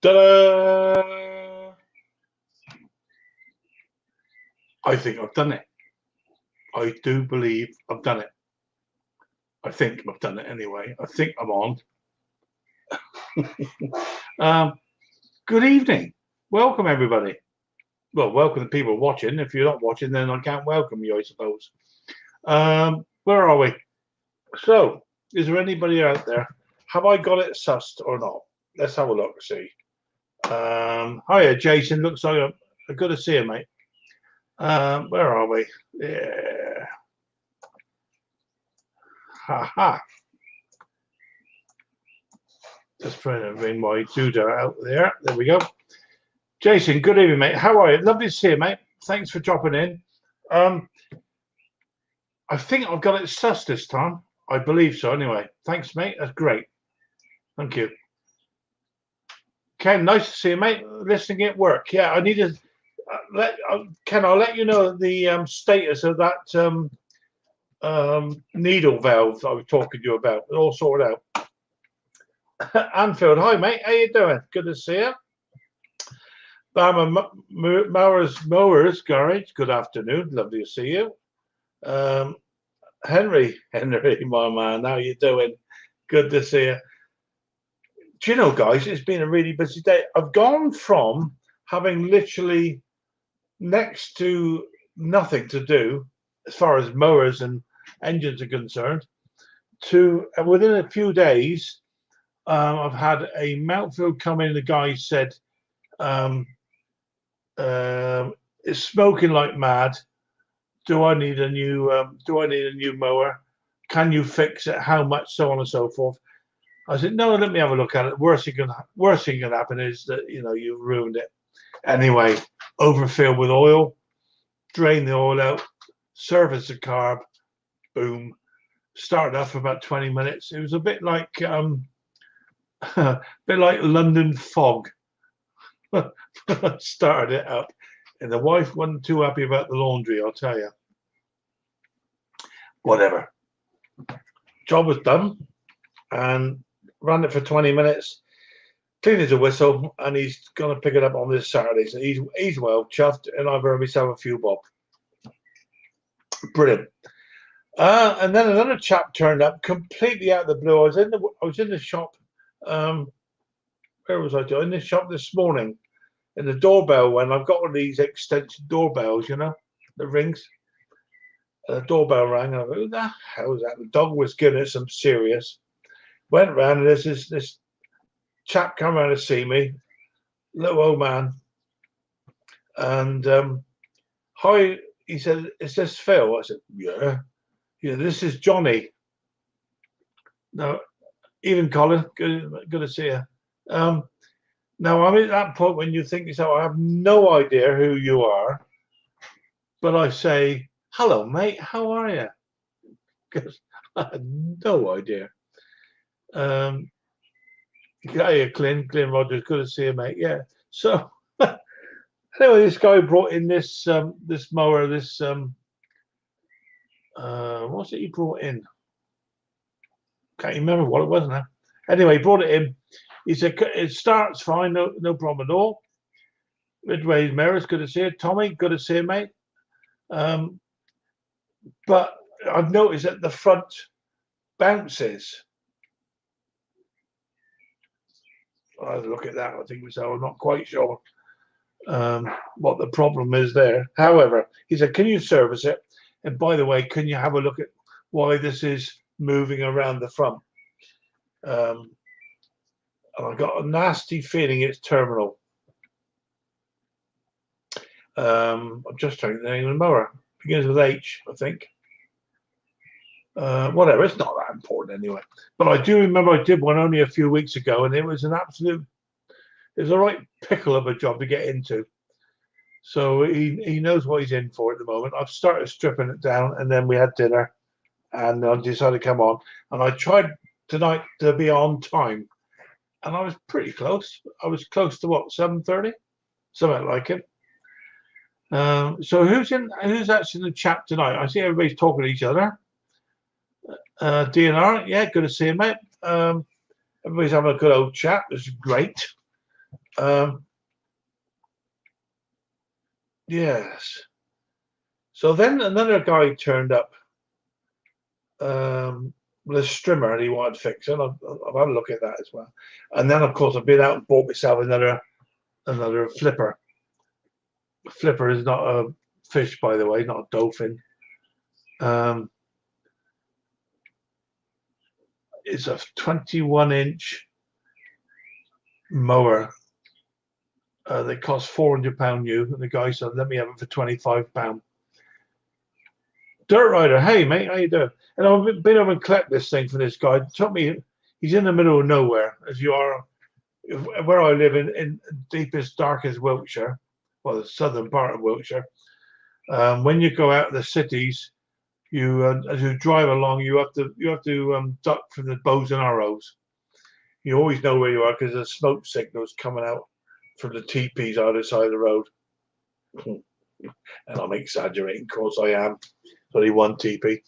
Ta-da! I think I've done it. I do believe I've done it. I think I've done it anyway. I think I'm on. Good evening. Welcome, everybody. Well, welcome the people watching. If you're not watching, then I can't welcome you, I suppose. Where are we? So, is there anybody out there? Have I got it sussed or not? Let's have a look, see. Hiya, Jason. Looks like I'm good to see you, mate. Where are we? Yeah. Ha. Just trying to bring my Judah out there. There we go. Jason, good evening, mate. How are you? Lovely to see you, mate. Thanks for dropping in. I think I've got it sussed this time. I believe so, anyway. Thanks, mate. That's great. Thank you. Ken, nice to see you, mate. Listening at work. Yeah, I need to Ken, I'll let you know the status of that needle valve I was talking to you about. It's all sorted out. Anfield, hi, mate. How you doing? Good to see you. Bama Mowers Garage, good afternoon. Lovely to see you. Henry, my man, how you doing? Good to see you. Do you know, guys, it's been a really busy day. I've gone from having literally next to nothing to do as far as mowers and engines are concerned to within a few days, I've had a Mountfield come in. The guy said, it's smoking like mad. Do I need a new mower? Can you fix it? How much? So on and so forth. I said, no, let me have a look at it. Worst thing can happen is that you've ruined it. Anyway, overfill with oil, drain the oil out, service the carb, boom. Started off for about 20 minutes. It was a bit like London fog. Started it up. And the wife wasn't too happy about the laundry, I'll tell you. Whatever. Job was done and ran it for 20 minutes. Clean as a whistle, and he's going to pick it up on this Saturday. So he's well chuffed, and I've earned myself a few bob. Brilliant. And then another chap turned up completely out of the blue. I was in the shop. Where was I doing? In the shop this morning. And the doorbell went. I've got one of these extension doorbells, the rings. The doorbell rang. And I go, who the hell is that? The dog was giving it some serious. Went round, and there's this chap come around to see me, little old man. And hi, he said, is this Phil? I said, yeah. This is Johnny. No, even Colin, good to see you. Now, I'm at that point when you think yourself, I have no idea who you are, but I say, hello, mate, how are you? Because I had no idea. Yeah, Clint Rogers, good to see you, mate. Yeah. So, anyway, this guy brought in this mower, what's it he brought in? Can't remember what it was now. Anyway, he brought it in. He said, it starts fine, no problem at all. Midway's Maris, good to see you. Tommy, good to see you, mate. But I've noticed that the front bounces. I'll look at that. I think so. I'm not quite sure what the problem is there. However, he said, can you service it? And by the way, can you have a look at why this is moving around the front? I've got a nasty feeling it's terminal. I'm just trying to name the mower. Begins with H, I think. Whatever, it's not that important anyway. But I do remember I did one only a few weeks ago, and it was a right pickle of a job to get into. So he knows what he's in for at the moment. I've started stripping it down, and then we had dinner, and I decided to come on. And I tried tonight to be on time. And I was pretty close. I was close to what, 7:30? Something like it. So who's actually in the chat tonight? I see everybody's talking to each other. DNR, yeah, good to see you, mate. Everybody's having a good old chat. This is great. Yes. So then another guy turned up with a strimmer and he wanted to fix it. I've had a look at that as well. And then, of course, I've been out and bought myself another flipper. Flipper is not a fish, by the way, not a dolphin. It's a 21-inch mower. They cost £400 new, and the guy said, "Let me have it for £25." Dirt Rider, hey mate, how you doing? And I've been over and collect this thing for this guy. It took me. He's in the middle of nowhere, as you are, where I live in deepest, darkest Wiltshire, well, the southern part of Wiltshire. When you go out of the cities, you as you drive along, you have to duck from the bows and arrows. You always know where you are because there's smoke signals coming out from the teepees either side of the road. And I'm exaggerating, of course I am. It's only one teepee.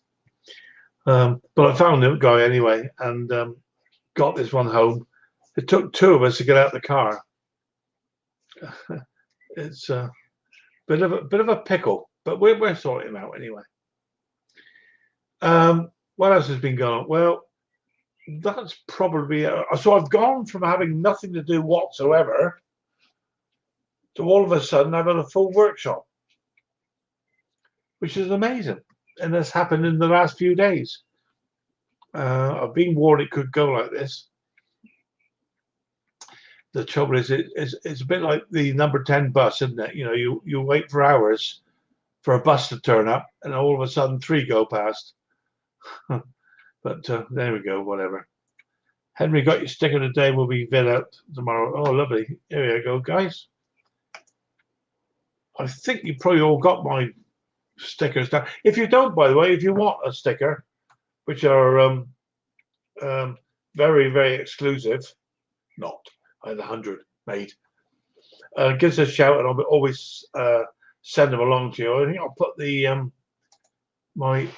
But I found the guy anyway and got this one home. It took two of us to get out of the car. It's a bit of a pickle, but we're sorting him out anyway. What else has been going on? Well, that's probably so I've gone from having nothing to do whatsoever to all of a sudden having a full workshop, which is amazing, and that's happened in the last few days. I've been warned it could go like this. The trouble is, it's a bit like the number 10 bus, isn't it? You know, you wait for hours for a bus to turn up, and all of a sudden 3 go past. But there we go, whatever. Henry, got your sticker today. Will be vid out tomorrow. Oh, lovely. Here we go, guys. I think you probably all got my stickers now. If you don't, by the way, if you want a sticker, which are very, very exclusive, not I had 100 made, give us a shout and I'll always send them along to you. I think I'll put the my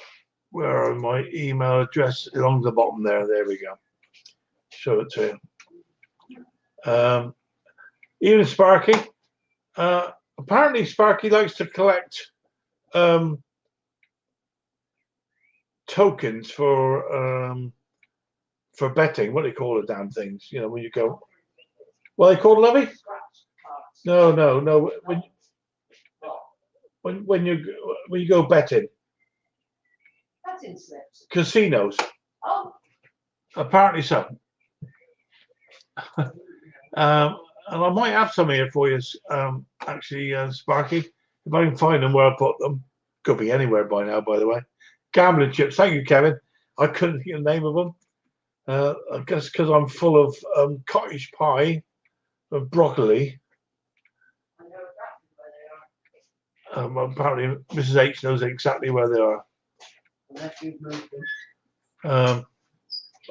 email address along the bottom there. There we go. Show it to you. Even Sparky. Apparently, Sparky likes to collect tokens for betting. What do you call the damn things? You know, when you go. What are they called, Lovey? No. When you go betting. Betting slips. Casinos. Oh. Apparently so. And I might have some here for you, actually, Sparky. If I can find them where I put them. Could be anywhere by now, by the way. Gambling chips. Thank you, Kevin. I couldn't think of the name of them. I guess because I'm full of cottage pie and broccoli. I know exactly where they are. Apparently, Mrs. H knows exactly where they are. Unless you've moved them.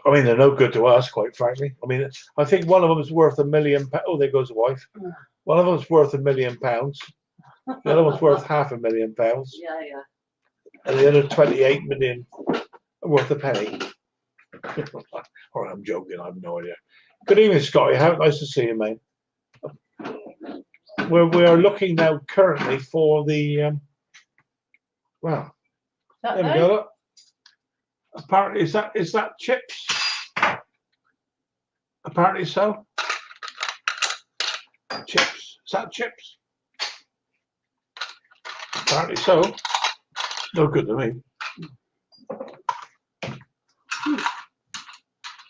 I mean, they're no good to us, quite frankly. I mean, I think one of them is worth £1 million. Oh, there goes the wife. One of them's worth £1 million. The other one's worth £500,000. Yeah. And the other 28 million worth a penny. Or I'm joking, I have no idea. Good evening, Scotty. How nice to see you, mate. We are looking now currently for the well. There we go. Look. Apparently, is that chips? Apparently so. Chips. Is that chips? Apparently so. No good to me.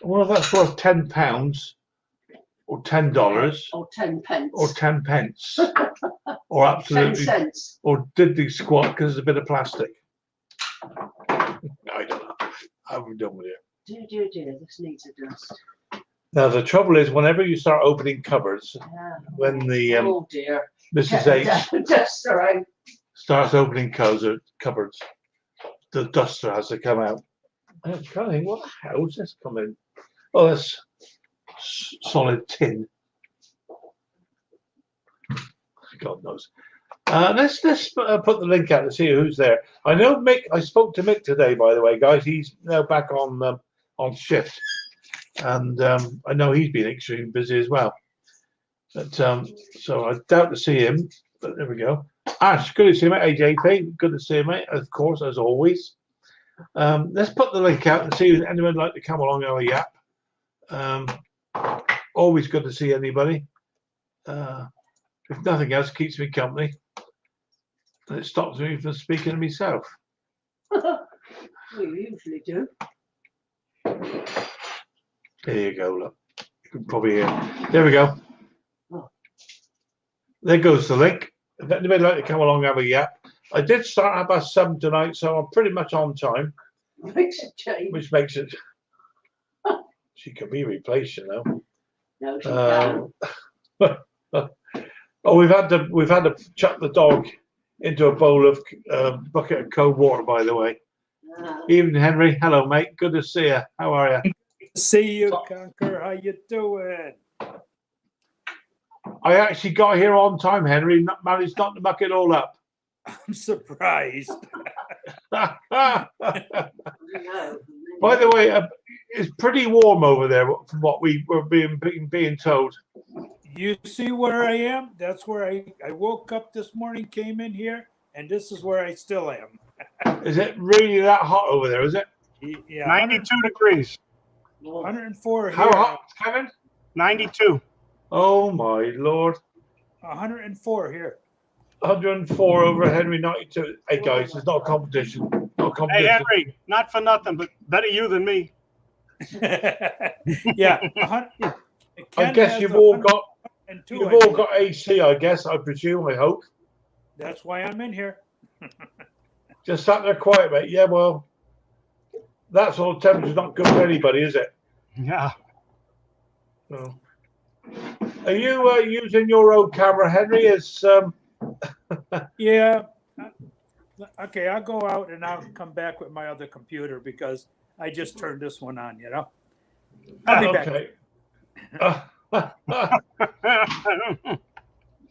Well, if that's worth £10 or $10 or 10 pence or 10 pence or absolutely 10 cents or did the squat because it's a bit of plastic. I don't know. I'm done with it. Do this needs a dust. Now the trouble is, whenever you start opening cupboards, when the oh dear, Mrs. H starts opening cupboards, the duster has to come out. I'm trying to think, what the hell is this coming? Oh, that's solid tin. God knows. Let's put the link out to see who's there. I know Mick. I spoke to Mick today, by the way, guys. He's now back on shift, and I know he's been extremely busy as well. But, so I doubt to see him. But there we go. Ash, good to see you, mate. AJP, good to see you, mate. Of course, as always. Let's put the link out and see if anyone would like to come along and have a yap. Always good to see anybody. If nothing else, keeps me company. And it stops me from speaking to myself. We usually do. There you go, look. You can probably hear. There we go. Oh. There goes the link. If anybody would like to come along and have a yap. I did start at 7 tonight, so I'm pretty much on time. Makes a change. Which makes it. She can be replaced, you know. No, she can't. Oh, we've had to chuck the dog into a bowl of bucket of cold water. By the way, evening, Henry. Hello, mate. Good to see you. How are you? See you, Conquer. How you doing? I actually got here on time, Henry. Managed not to muck it all up. I'm surprised. By the way, it's pretty warm over there, from what we were being told. You see where I am? That's where I woke up this morning, came in here, and this is where I still am. Is it really that hot over there? Is it? Yeah, 92 degrees. 104 here. How hot, Kevin? 92. Oh my lord! 104 here. 104 over Henry 92. Hey guys, it's not a competition. Not a Hey, competition. Henry, not for nothing, but better you than me. Yeah. I guess you've all got AC. I guess, I presume, I hope. That's why I'm in here. Just sat there quiet, mate. Yeah, well, that sort of temperature's not good for anybody, is it? Yeah. So. Are you using your own camera, Henry? Yeah. Okay, I'll go out and I'll come back with my other computer because I just turned this one on, you know. I'll be back.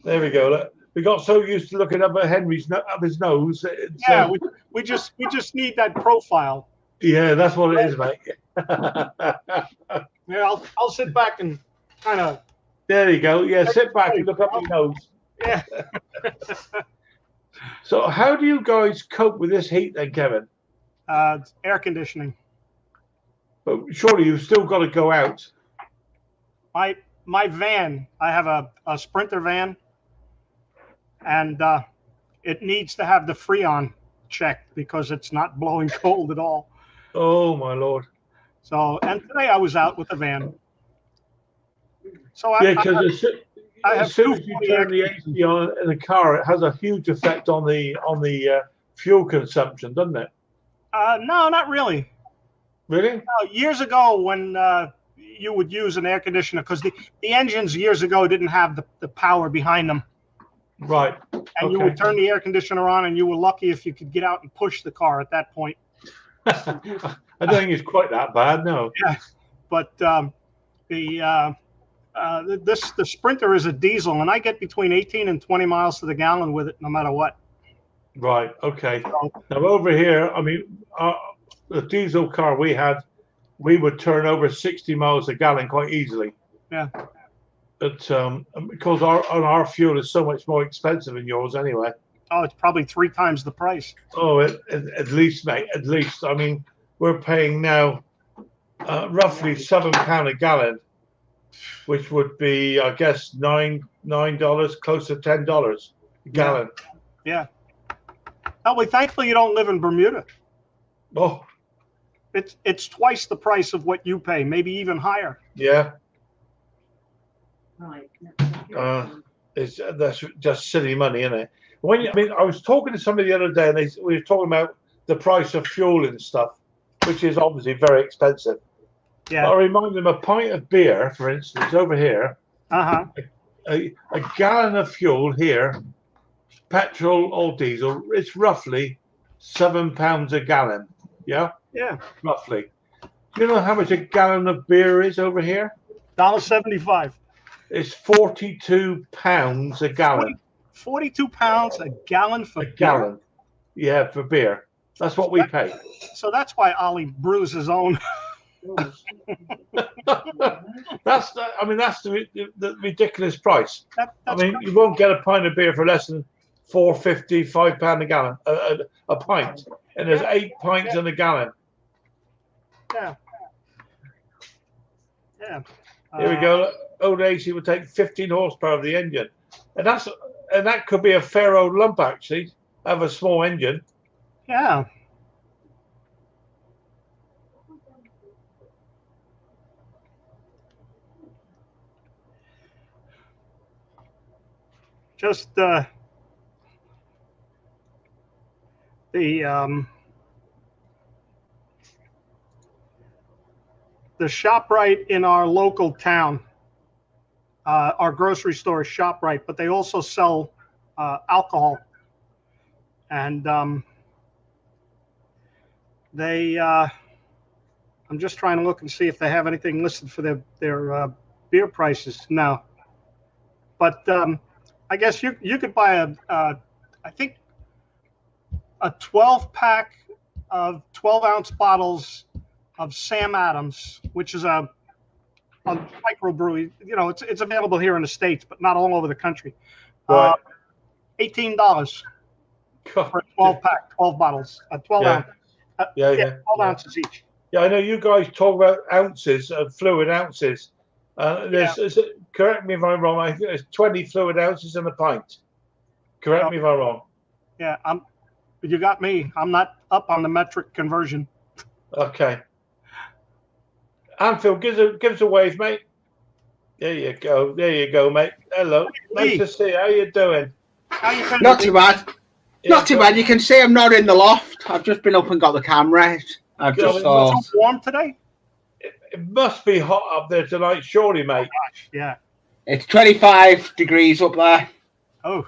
There we go. Look. We got so used to looking up at Henry's up his nose. Yeah, we just need that profile. Yeah, that's what it is, mate. Yeah, I'll sit back and kind of. There you go. Yeah, sit back and look up your nose. Yeah. So, how do you guys cope with this heat, then, Kevin? Air conditioning. But surely you've still got to go out. My van, I have a Sprinter van, and it needs to have the Freon checked because it's not blowing cold at all. Oh my lord! So, and today I was out with the van. So yeah, because as soon as you turn the AC on in the car, it has a huge effect on the fuel consumption, doesn't it? No, not really. Really? No, years ago, when you would use an air conditioner, because the engines years ago didn't have the power behind them. Right. And you would turn the air conditioner on, and you were lucky if you could get out and push the car at that point. I don't think it's quite that bad, no. Yeah, but the Sprinter is a diesel, and I get between 18 and 20 miles to the gallon with it, no matter what. Right. Okay. Now over here, I mean, the diesel car we had, we would turn over 60 miles a gallon quite easily. Yeah. But because our fuel is so much more expensive than yours anyway. Oh, it's probably 3 times the price. Oh, at least, mate. At least. I mean, we're paying now roughly £7 a gallon, which would be, I guess, $9, close to $10 a gallon. Yeah. Oh, well, thankfully you don't live in Bermuda. Oh. It's twice the price of what you pay, maybe even higher. Yeah. Right. That's just silly money, isn't it? I was talking to somebody the other day, and we were talking about the price of fuel and stuff, which is obviously very expensive. Yeah. But I remind them a pint of beer, for instance, over here. Uh-huh. A gallon of fuel here, petrol or diesel, it's roughly £7 a gallon. Yeah. Yeah. Roughly. Do you know how much a gallon of beer is over here? $1.75. It's £42 a gallon. 42 pounds a gallon for a gallon. Yeah, for beer. That's what we pay. So that's why Ollie brews his own. That's the ridiculous price. I That's mean, great. you won't get a pint of beer for less than £4.50, £5 a gallon, a pint, and there's 8 pints in a gallon. Yeah. Yeah. Here we go. Old AC would take 15 horsepower of the engine, and that could be a fair old lump actually. Have a small engine. Yeah. Just the ShopRite in our local town, our grocery store is ShopRite, but they also sell alcohol, and I'm just trying to look and see if they have anything listed for their beer prices. No, but I guess you could buy I think a 12-pack of 12-ounce bottles of Sam Adams, which is a microbrewery. You know, it's available here in the States, but not all over the country. Right. $18 for a 12-pack, 12 bottles, a 12-ounce. Yeah. 12 ounces each. Yeah, I know you guys talk about ounces, fluid ounces. Correct me if I'm wrong. I think there's 20 fluid ounces in a pint. Correct me if I'm wrong. Yeah, you got me. I'm not up on the metric conversion. Okay. Anfield, give us a wave, mate. There you go, mate. Hello. Nice to see you. How you doing? How you feeling? Not too bad. Not too bad. You can see I'm not in the loft. I've just been up and got the camera. I've just thought. It's warm today? It must be hot up there tonight, surely, mate. Gosh, yeah. It's 25 degrees up there. Oh.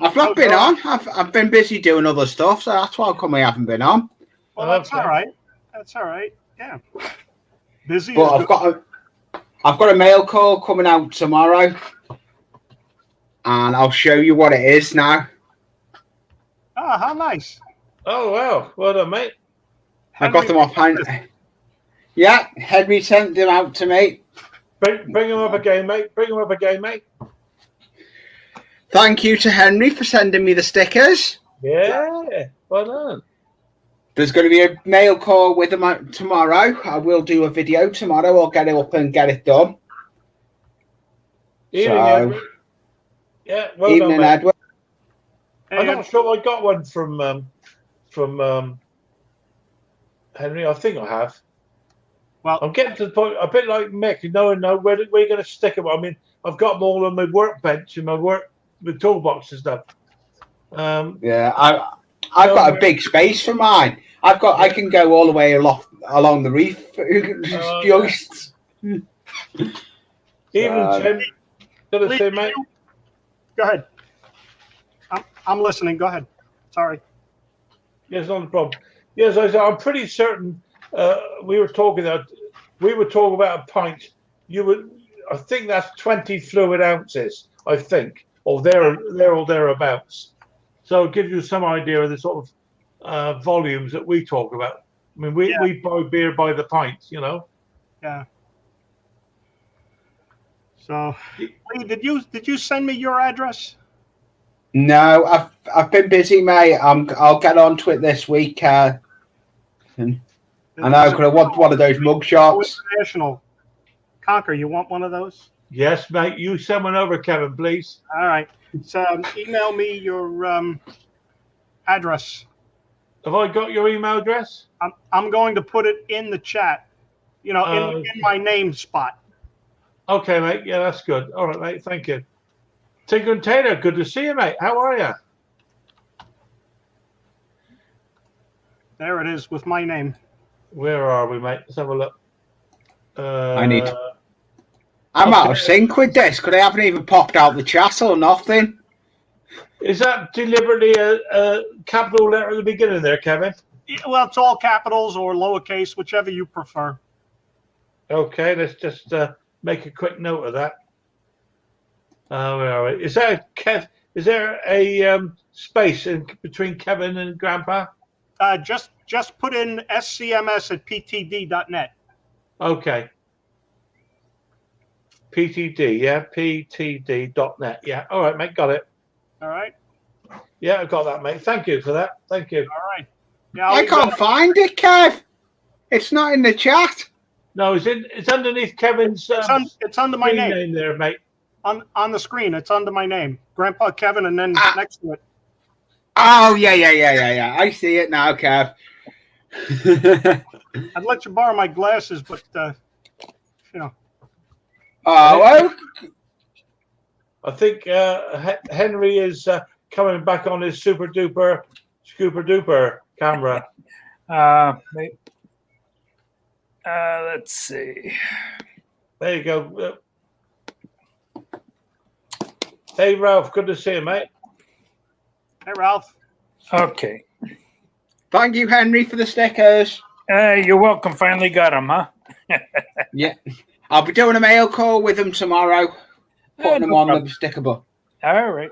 I've not been on. I've been busy doing other stuff, so that's why I haven't been on. Well, that's all right. That's all right. Yeah. Busy. But I've got a mail call coming out tomorrow, and I'll show you what it is now. Oh, how nice. Oh, wow. Well done, mate. I got them off hand. Yeah, Henry sent them out to me. Bring them up again, mate. Bring them up again, mate. Thank you to Henry for sending me the stickers. Yeah, well done. There's going to be a mail call with them tomorrow. I will do a video tomorrow. I'll get it up and get it done. Evening, Edward. Yeah, well evening, done, mate. Edward. I'm not sure I got one from Henry. I think I have. Well, I'm getting to the point, a bit like Mick, knowing where we're going to stick them. I mean, I've got them all on my workbench and my toolbox and stuff. Yeah, I've got a big space for mine. I can go all the way along the reef. Joists. Even Tim, gonna say, mate. Go ahead. I'm listening. Go ahead. Sorry. Yes, not a problem. Yes, I'm pretty certain. We were talking about a pint. I think that's 20 fluid ounces. I think, or there or thereabouts. So it gives you some idea of the sort of volumes that we talk about. I mean, we buy beer by the pint, you know. Yeah. So, Lee, did you send me your address? No, I've been busy, mate. I'll get onto it this week. I know, because I want one of those mug shots. International. Conquer, you want one of those? Yes, mate. You send one over, Kevin, please. All right. So email me your address. Have I got your email address? I'm going to put it in the chat. You know, in my name spot. Okay, mate. Yeah, that's good. All right, mate. Thank you. Tinker and Taylor, good to see you, mate. How are you? There it is with my name. Where are we, mate? Let's have a look. I'm out of sync with this because I haven't even popped out the chat or nothing. Is that deliberately a capital letter at the beginning there, Kevin? Well, it's all capitals or lowercase, whichever you prefer. Okay, let's just make a quick note of that. Where are we? Is there a space in between Kevin and Grandpa? Just put in scms@ptd.net. Okay. PTD, yeah, ptd.net. Yeah, all right, mate, got it. All right. Yeah, I've got that, mate. Thank you for that. Thank you. All right. Yeah, I can't find it, Kev. It's not in the chat. No, it's underneath Kevin's it's under my screen name. there, mate. On the screen, it's under my name, Grandpa Kevin, and then next to it. Oh, yeah. I see it now, Kev. I'd let you borrow my glasses, but you know. Oh, I think Henry is coming back on his super duper camera. Let's see. There you go. Hey, Ralph, good to see you, mate. Hey, Ralph. Okay. thank you, Henry, for the stickers. You're welcome. Finally got them, huh? Yeah. I'll be doing a mail call with them tomorrow. Putting them no on problem. the sticker book. All right.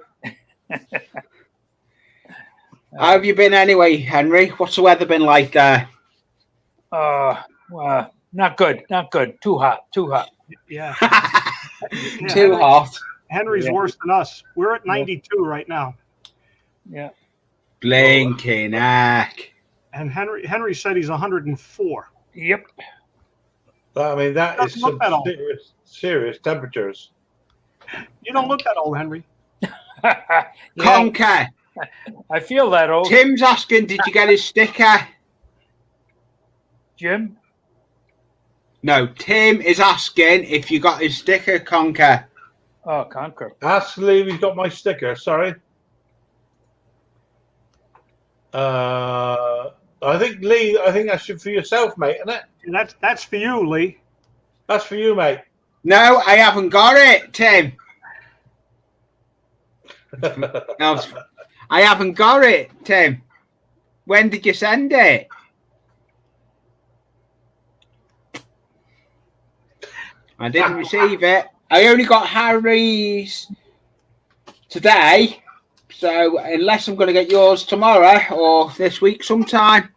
How have you been anyway, Henry? What's the weather been like there? Not good. Not good. Too hot. Yeah. Too hot. Henry's worse than us. We're at 92 right now. Yeah. Blinking heck. And Henry said he's 104. Yep. I mean, that is Doesn't look some that old. serious temperatures. You don't look that old, Henry. Yeah, Conker. I feel that old. Tim's asking, did you get his sticker? Jim? No, Tim is asking if you got his sticker, Conker. Oh, Conquer. Ask Lee if he's got my sticker. Sorry. I think Lee. I think that's for yourself, mate, isn't it? And that's for you, Lee. That's for you, mate. No, I haven't got it, Tim. No, I haven't got it, Tim. When did you send it? I didn't receive it. I only got Harry's today. So unless I'm going to get yours tomorrow or this week sometime.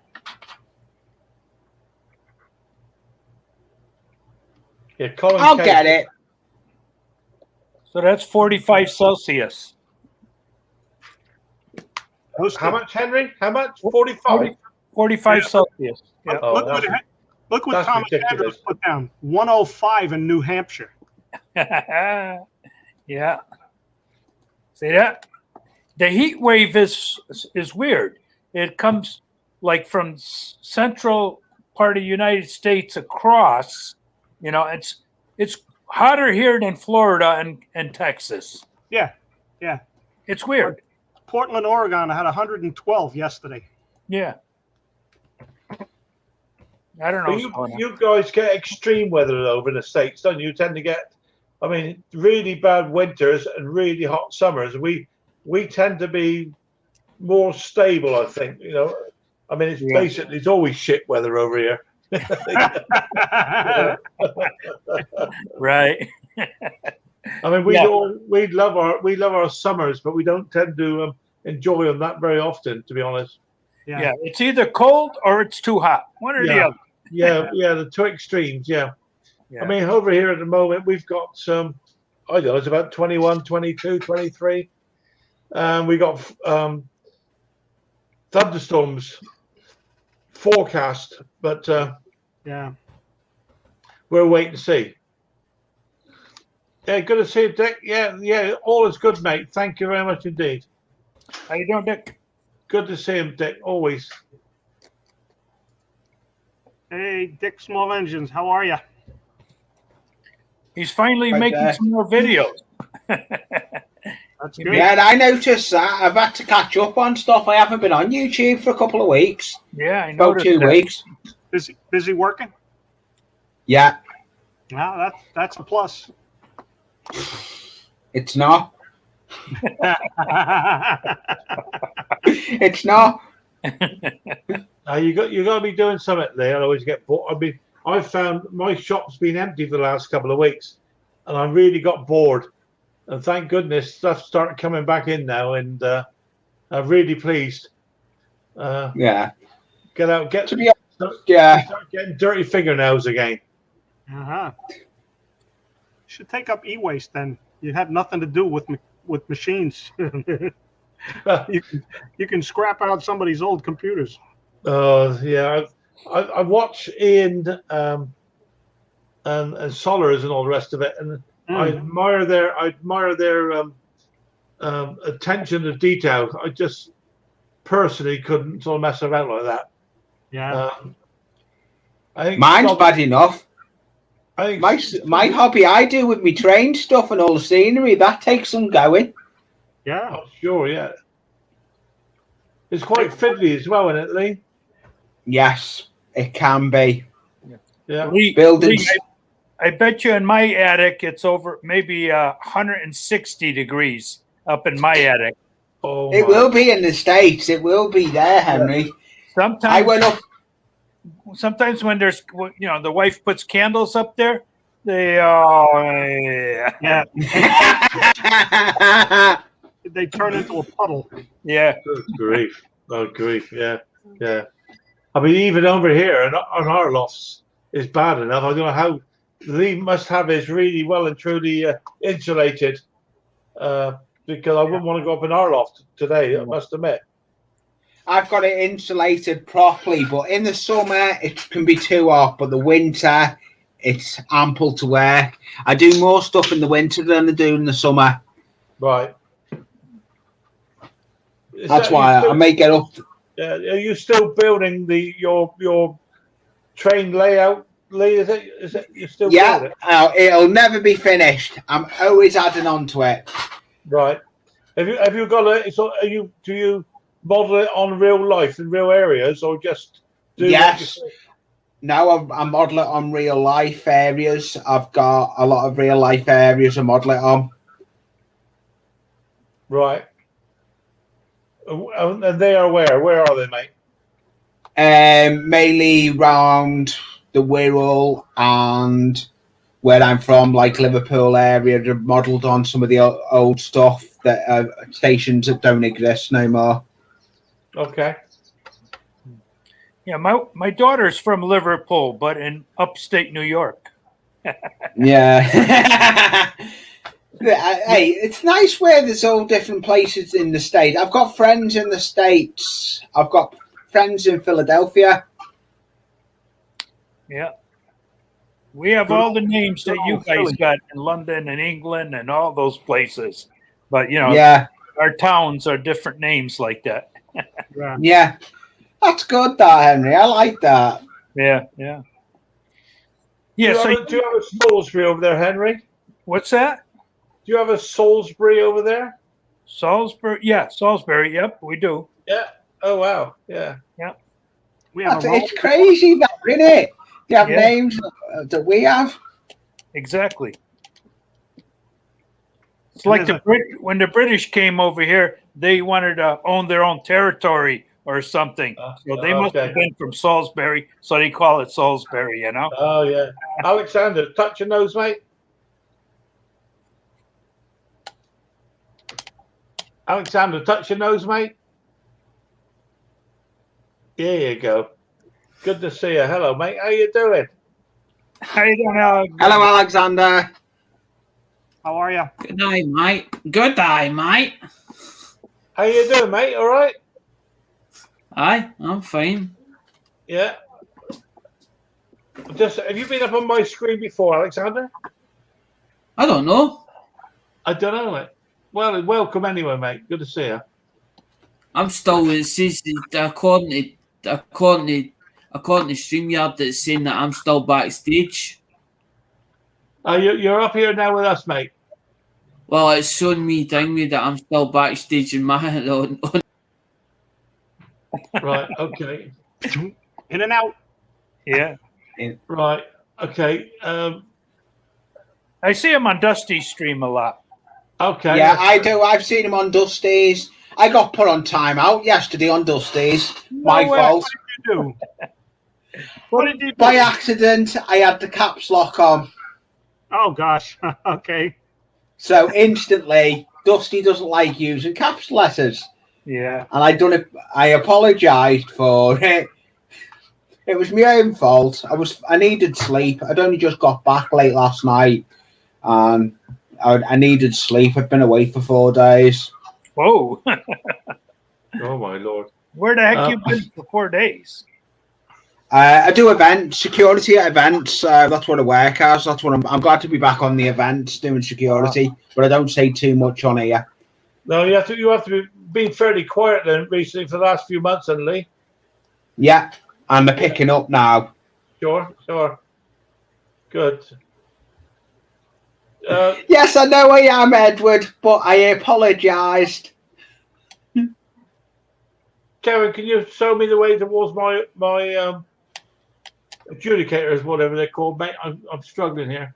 Yeah, Colin I'll Casey. get it. So that's 45 Celsius. How much, Henry? How much? 45. 45 Celsius. Yeah. Oh, Look what that's Thomas ridiculous. Andrews put down. 105 in New Hampshire. Yeah. See that? The heat wave is weird. It comes like from central part of the United States across. You know, it's hotter here than Florida and Texas. Yeah. It's weird. Portland, Oregon had 112 yesterday. Yeah. I don't know. But what's going on. you guys get extreme weather over in the States, don't you? You tend to get, I mean, really bad winters and really hot summers. We tend to be more stable, I think. You know, I mean, it's basically it's always shit weather over here. Right. I mean, we love our summers, but we don't tend to enjoy them that very often, to be honest. Yeah. It's either cold or it's too hot. One or the other. Yeah, the two extremes. Yeah. Yeah. I mean, over here at the moment, we've got some, I don't know, it's about 21, 22, 23. We got thunderstorms forecast, but we'll wait and see. Yeah, good to see you, Dick. Yeah, all is good, mate. Thank you very much indeed. How you doing, Dick? Good to see him, Dick, always. Hey, Dick Small Engines, how are you? He's finally making some more videos. That's good. Yeah, and I noticed that. I've had to catch up on stuff. I haven't been on YouTube for a couple of weeks. Yeah, I know. About 2 weeks. Busy working? Yeah, Well, that's a plus. it's not. It's not. You got to be doing something there. I always get bored. I mean, I've found my shop's been empty for the last couple of weeks, and I really got bored. And thank goodness stuff started coming back in now, and I'm really pleased. Yeah. Start getting dirty fingernails again. Uh-huh. should take up e-waste then. You have nothing to do with machines. you can scrap out somebody's old computers. Yeah, I watch Ian and Solers and all the rest of it, and I admire their attention to detail. I just personally couldn't sort of mess around like that. Yeah. I think Mine's bad enough. I think My hobby I do with me train stuff and all the scenery, that takes some going. Yeah. Oh, sure, yeah. It's quite fiddly as well, isn't it, Lee? Yes, it can be. Yeah. Buildings. I bet you in my attic it's over maybe 160 degrees up in my attic. Oh, It will be in the States. It will be there, Henry. Sometimes I went up. Sometimes when there's, the wife puts candles up there, they Yeah. They turn into a puddle. yeah. Good grief. Oh, grief. Yeah. Yeah. I mean, even over here on our lofts, it's bad enough. I don't know how Lee must have his really well and truly insulated because I wouldn't want to go up in our loft today, I must admit. I've got it insulated properly, but in the summer it can be too hot, but the winter it's ample to work. I do more stuff in the winter than I do in the summer. Right. That's why I may get up. Are you still building your train layout, Lee? Is it you're still building it? It'll never be finished. I'm always adding on to it. Right. Have you got a? So do you model it on real life in real areas, or just do? Yes. No, I model it on real life areas. I've got a lot of real life areas to model it on. Right. And they are where? Where are they, mate? Mainly around the Wirral and where I'm from, like Liverpool area. They're modelled on some of the old stuff that stations that don't exist no more. Okay. Yeah, my daughter's from Liverpool, but in upstate New York. Yeah. Hey, it's nice where there's all different places in the state. I've got friends in the States. I've got friends in Philadelphia. Yeah. We have all the names that you guys got in London and England and all those places. But, Yeah. our towns are different names like that. Yeah. That's good, that, Henry. I like that. Yeah. Do Yeah, you have a Salisbury over there, Henry? what's that? Do you have a Salisbury over there? Salisbury? Yeah, Salisbury. Yep, we do. Yeah. Oh wow. Yeah. We have It's crazy, that, isn't it? You have Yeah. names that we have. Exactly. It's like when the British came over here, they wanted to own their own territory or something. So they must have been from Salisbury, so they call it Salisbury, Oh yeah. Alexander, touch your nose, mate. Alexander, touch your nose, mate. There you go. Good to see you. Hello, mate. How you doing? How you doing, Alex? Hello, Alexander. How are you? Good day, mate. Good day, mate. How you doing, mate? All right? Aye, I'm fine. Yeah. Have you been up on my screen before, Alexander? I don't know. I don't know, mate. Well, welcome anyway, mate. Good to see you. I'm still. It says that according to StreamYard, it's saying that I'm still backstage. You're up here now with us, mate. Well, it's showing me that I'm still backstage in my own. Right. Okay. In and out. Yeah. Right. Okay. I see him on Dusty's stream a lot. Okay. Yeah, I do. I've seen him on Dusty's. I got put on timeout yesterday on Dusty's. My way. fault. Do. What did you do? By accident, I had the caps lock on. Oh gosh. Okay. So instantly, Dusty doesn't like using caps letters. Yeah. And I apologised for it. It was my own fault. I needed sleep. I'd only just got back late last night. and I needed sleep. I'd been away for 4 days. Whoa. Oh my lord. Where the heck you been for 4 days? I do events, security at events. That's what I work as. That's what I'm glad to be back on the events doing security, but I don't say too much on here. No, you have to be been fairly quiet then recently for the last few months, then, Lee. Yeah, and they're picking up now. Sure. Good. Yes, I know I am, Edward, but I apologised. Kevin, can you show me the way towards my adjudicators, whatever they're called, mate? I'm struggling here.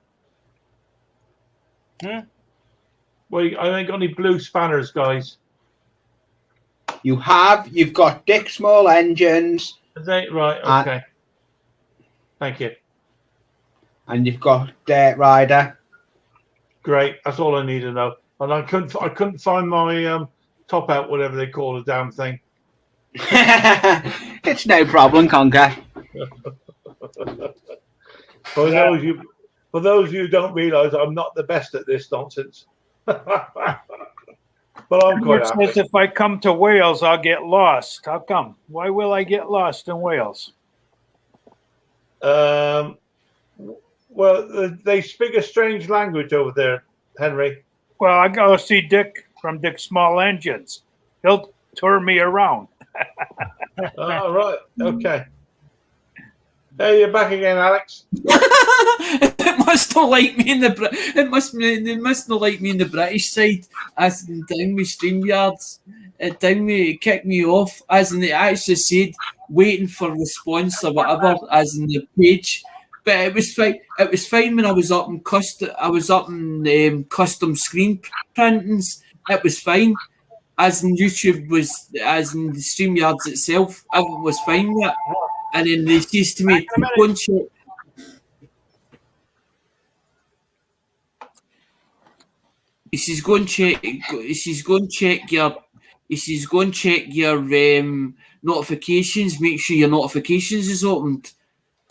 Well, I ain't got any blue spanners, guys. You've got Dick Small engines. Is that right? Okay. Thank you. And you've got Dirt Rider. Great. That's all I need to know. And I couldn't find my top out, whatever they call the damn thing. It's no problem, Conker. For those of you who don't realise, I'm not the best at this nonsense. But I'm quite It happy. says if I come to Wales, I'll get lost. How come? Why will I get lost in Wales? Well, they speak a strange language over there, Henry. Well, I go see Dick from Dick Small Engines. He'll tour me around. Oh, right. Okay. Hey, you're back again, Alex. It must not like me in the it must not like me in the British side, as in down with StreamYards. It kicked me off, as in it actually said waiting for response or whatever, as in the page. But it was fine. It was fine when I was up in custom screen printings. It was fine. As in YouTube was, as in the StreamYards itself, everything was fine with it. And then they says to me, go and check. He says, go and check. He says, go and check your. He says, go and check your notifications. Make sure your notifications is opened.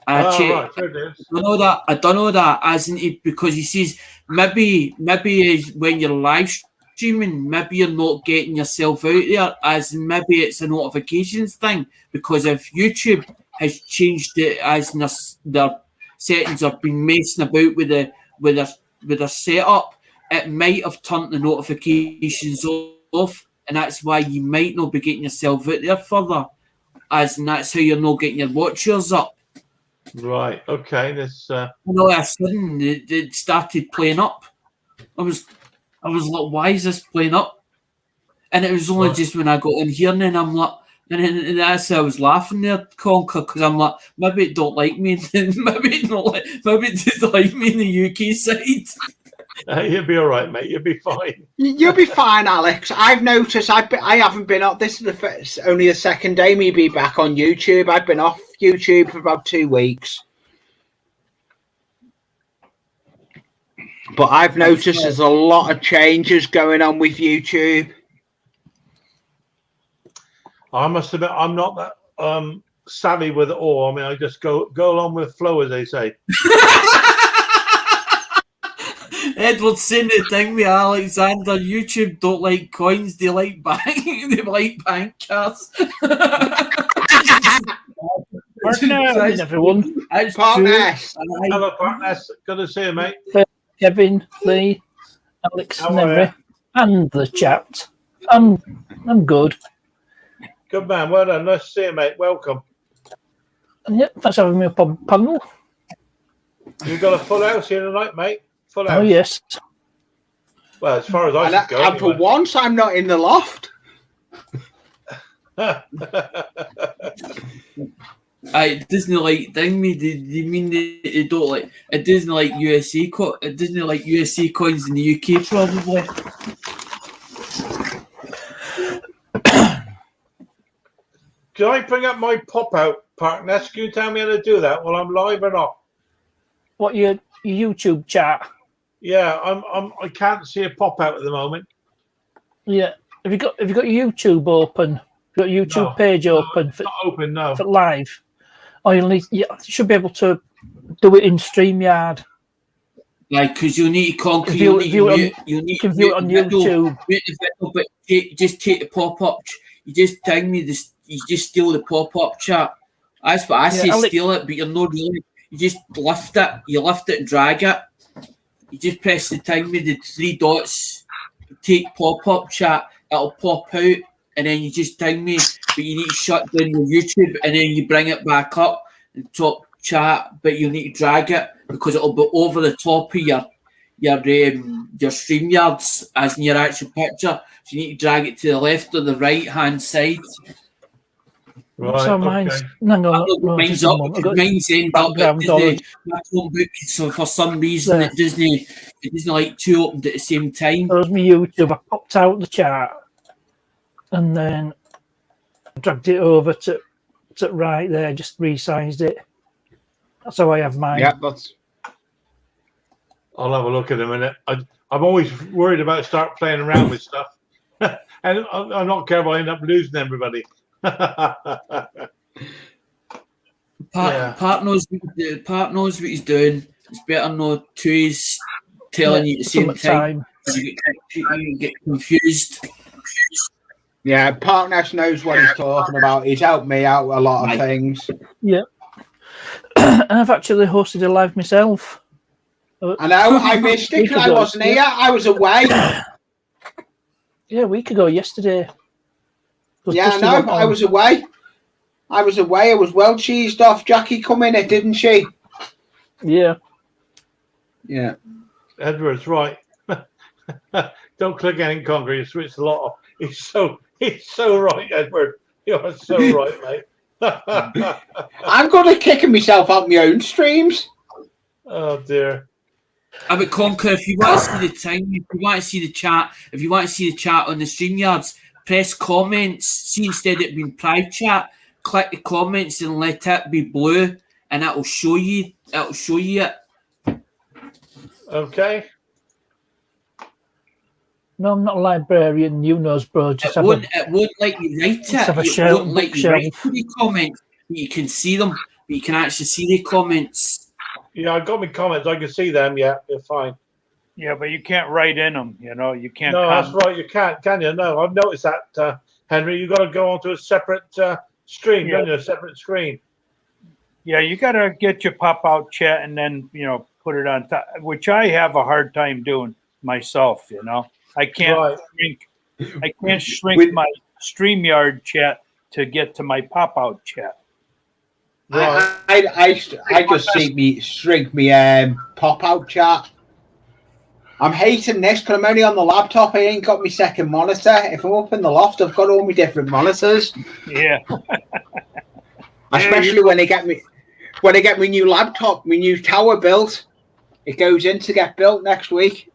I check. Right, there it is. I don't know that, as in it, because he says maybe when you're live streaming, maybe you're not getting yourself out there, as in maybe it's a notifications thing. Because if YouTube has changed it, as in their settings have been messing about with their setup, it might have turned the notifications off, and that's why you might not be getting yourself out there further, as in that's how you're not getting your watchers up. Right. Okay. This. And all of a sudden, it started playing up. I was like, why is this playing up? And it was only just when I got in here, and then I'm like, and that's how I was laughing there, Conker, because I'm like, maybe it don't like me, maybe it doesn't like me in the UK side. You'll be all right, mate. You'll be fine. You'll be fine, Alex. I've noticed I haven't been up. This is only the second day me be back on YouTube. I've been off YouTube for about 2 weeks. But I've noticed there's a lot of changes going on with YouTube. I must admit, I'm not that savvy with it all. I mean, I just go along with the flow, as they say. Edward's saying the thing with Alexander. YouTube don't like coins; they like bank. They like bank cards. Partner, everyone. That's Partners. true. Hello, partners. Good to see you, mate. Kevin, Lee, Alex, How and are Henry, and the chat. I'm good. Good man. Well done. Nice to see you, mate. Welcome. And yeah, thanks for having me up on panel. You've got a full house here tonight, mate. Full house. Oh yes. Well, as far as I And, can go. and for Anyway. once, I'm not in the loft. It doesn't like thing me. They mean they don't like. It doesn't like USA. It doesn't like USA coins in the UK probably. Can I bring up my pop-out partners? Can you tell me how to do that while I'm live or not? What your YouTube chat? Yeah, I can't see a pop-out at the moment. Yeah. Have you got YouTube open? Got a YouTube No, page open It's not open, no. for live? Oh, you should be able to do it in StreamYard. Like, because you need to conquer, If you you- need if to you on- mute, you need You can to view mute it on the video, YouTube. mute the video, but just take the pop-up. You just tag me this. You just steal the pop-up chat. That's what I say. I'll let- Steal it, but you're not really. You just lift it. You lift it and drag it. You just press the thing with the 3 dots. Take pop-up chat. It'll pop out, and then you just tag me. But you need to shut down your YouTube, and then you bring it back up and top chat. But you need to drag it because it'll be over the top of your StreamYards as in your actual picture. So you need to drag it to the left or the right hand side. Right. So mine's Okay. hang on, no, mine's just a up moment. I've because got mine's end up. background It on. doesn't, my Chromebook, so for some reason There. it doesn't like 2 opened at the same time. There's my YouTube. I popped out the chart and then dragged it over to right there, just resized it. That's how I have mine. Yeah, that's. I'll have a look in a minute. I'm always worried about start playing around with stuff, and I'm not careful. I end up losing everybody. Part knows what he's doing. It's better not 2 is telling you at the same time. You get confused. Yeah, Partners knows what he's talking about. He's helped me out with a lot of things. And I've actually hosted a live myself. I know, I missed it because I wasn't here. I was away. Yeah, a week ago, yesterday. Yeah, I know. I was away. I was well cheesed off. Jackie come in it, didn't she? Yeah. Yeah. Edward's right. Don't click anything concrete. You switch the lot off. He's so right, Edward. You're so right, mate. I'm good at kicking myself out my own streams. Oh dear. I would Conquer, if you want to see the time, if you want to see the chat, if you want to see the chat on the StreamYards, press comments. See, instead of it being private chat, click the comments and let it be blue, and it'll show you it. Okay. No, I'm not a librarian. You knows, bro. Just have It won't let you write it. have a It shelf- won't let you write bookshelf. the comments. But you can see them. But you can actually see the comments. Yeah, I got my comments. I can see them. Yeah, you're fine. Yeah, but you can't write in them. You know, you can't. No, that's comment. right. You can't, can you? No, I've noticed that, Henry. You've got to go onto a separate stream, Yeah. don't you? A separate screen. Yeah, you got to get your pop out chat and then put it on top, which I have a hard time doing myself. I can't Right. shrink. I can't shrink With- my StreamYard chat to get to my pop out chat. Right. I just shrink me pop out chat. I'm hating this because I'm only on the laptop. I ain't got my second monitor. If I'm up in the loft, I've got all my different monitors. Yeah. Especially when I get my new laptop, my new tower built. It goes in to get built next week.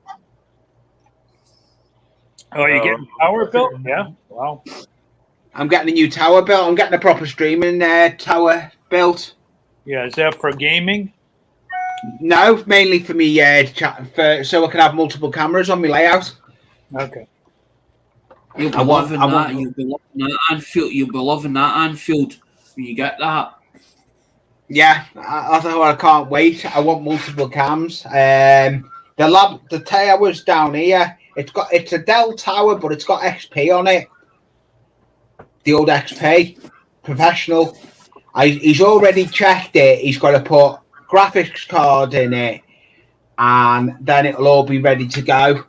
Oh, you getting power built? Yeah. Wow. I'm getting a new tower built. I'm getting a proper streaming tower built. Yeah. Is that for gaming? No, mainly for me, so I can have multiple cameras on my layout. Okay. You'll be I want- loving I that. want- You'll be loving that Anfield. You'll be loving that Anfield when you get that. Yeah, I can't wait. I want multiple cams. The tower's down here. It's a Dell tower, but it's got XP on it. The old XP, professional. He's already checked it. He's got to put graphics card in it, and then it'll all be ready to go.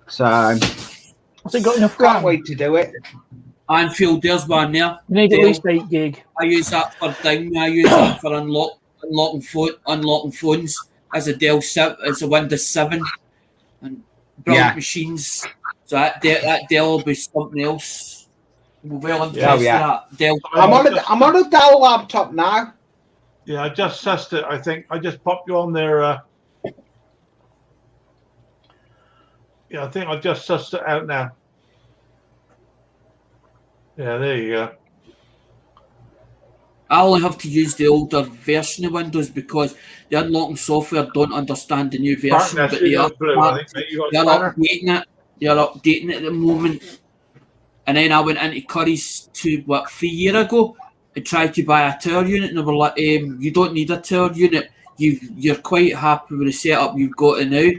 So Has it got enough can't RAM? wait to do it. Anfield, there's one there. You need at Dell. least 8 gig. I use that for thing. I use that for unlocking phones as a Dell 7, as a Windows 7, and brilliant Yeah. machines. So that Dell will be something else. We're well impressed Oh, with yeah. that Dell. I'm on a Dell laptop now. Yeah, I just sussed it. I think I just popped you on there. Yeah, I think I just sussed it out now. Yeah, there you go. I only have to use the older version of Windows because the unlocking software don't understand the new version, Partners, but you they are got blue, I think, mate. You got they're spanner? updating it. They're updating it at the moment. And then I went into Curry's 3 years ago and tried to buy a tower unit, and they were like, "You don't need a tower unit. you're quite happy with the setup you've got now,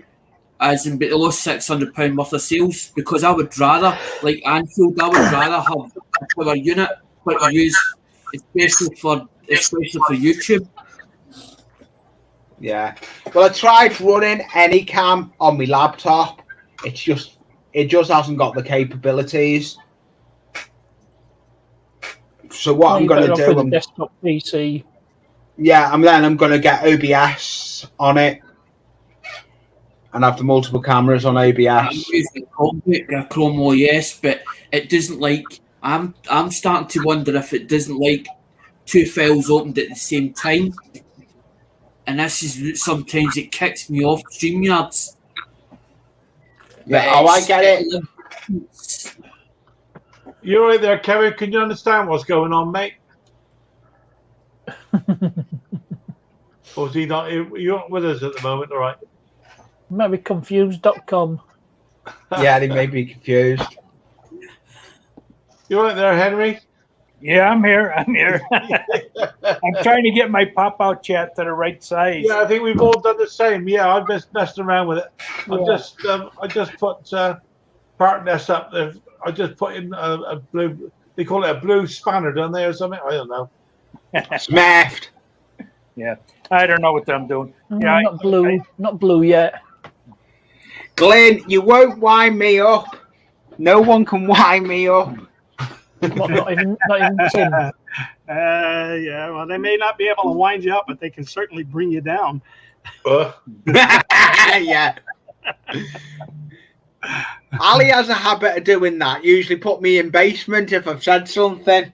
as in, but they lost £600 worth of sales, because I would rather, like Anfield, I would rather have a power unit that I use, especially for YouTube. Yeah. Well, I tried running Anycam on my laptop. It just hasn't got the capabilities. So what I'm going to do, a desktop PC. yeah, and then I'm going to get OBS on it, and have the multiple cameras on I'm OBS. using a Chrome OS, but it doesn't like. I'm starting to wonder if it doesn't like two files opened at the same time, and this is sometimes it kicks me off StreamYards. Yeah, oh, I get it. You're right there, Kevin. Can you understand what's going on, mate? Or is he not? You're not with us at the moment, all right? Maybe confused.com. Yeah, they may be confused. You're right there, Henry. Yeah, I'm here. I'm trying to get my pop-out chat to the right size. Yeah, I think we've all done the same. Yeah, I've just messed around with it. I just put Partnest up there. I just put in a blue. They call it a blue spanner, don't they, or something? I don't know. Smacked. Yeah, I don't know what I'm doing. Yeah, Not blue yet. Glenn, you won't wind me up. No one can wind me up. Not even Tim. Yeah, well, they may not be able to wind you up, but they can certainly bring you down. Yeah. Ali has a habit of doing that. Usually put me in basement if I've said something.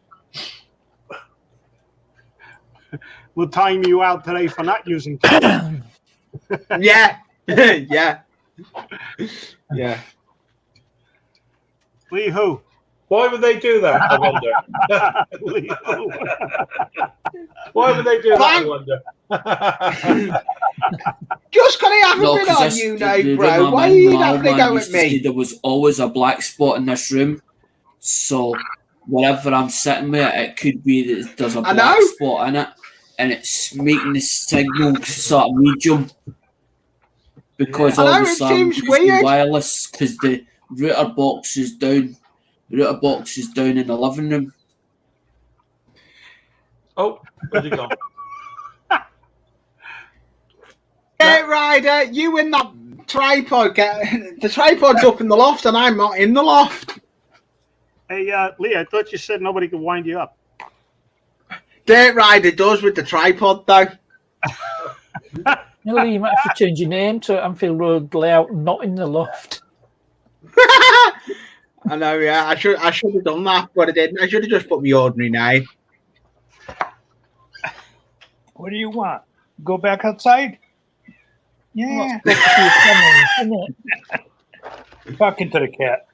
We'll time you out today for not using Twitter. Yeah. Yeah. Yeah. Lee who? Why would they do that? I wonder. Lee who? Why would they do that? I wonder. Just got to have a No, bit on 'cause you this- now, the bro. rhythm Why are and you the having to man go used at to say me? there was always a black spot in this room, so wherever I'm sitting with it could be that there's a I black know. spot in it, and it's making the signal sort of medium, because I know, it obviously I'm seems using weird. wireless, because the router box is down. The router box is down in the living room. Oh, where's he gone? Hey, Ryder, you and that tripod. The tripod's up in the loft, and I'm not in the loft. Hey, Lee, I thought you said nobody could wind you up. Dirt Rider does with the tripod, though. You might have to change your name to Anfield Road Layout, not in the loft. I know, yeah. I should have done that, but I didn't. I should have just put my ordinary name. What do you want? Go back outside? Yeah. Well, it's your family, isn't it? Talking to the cat.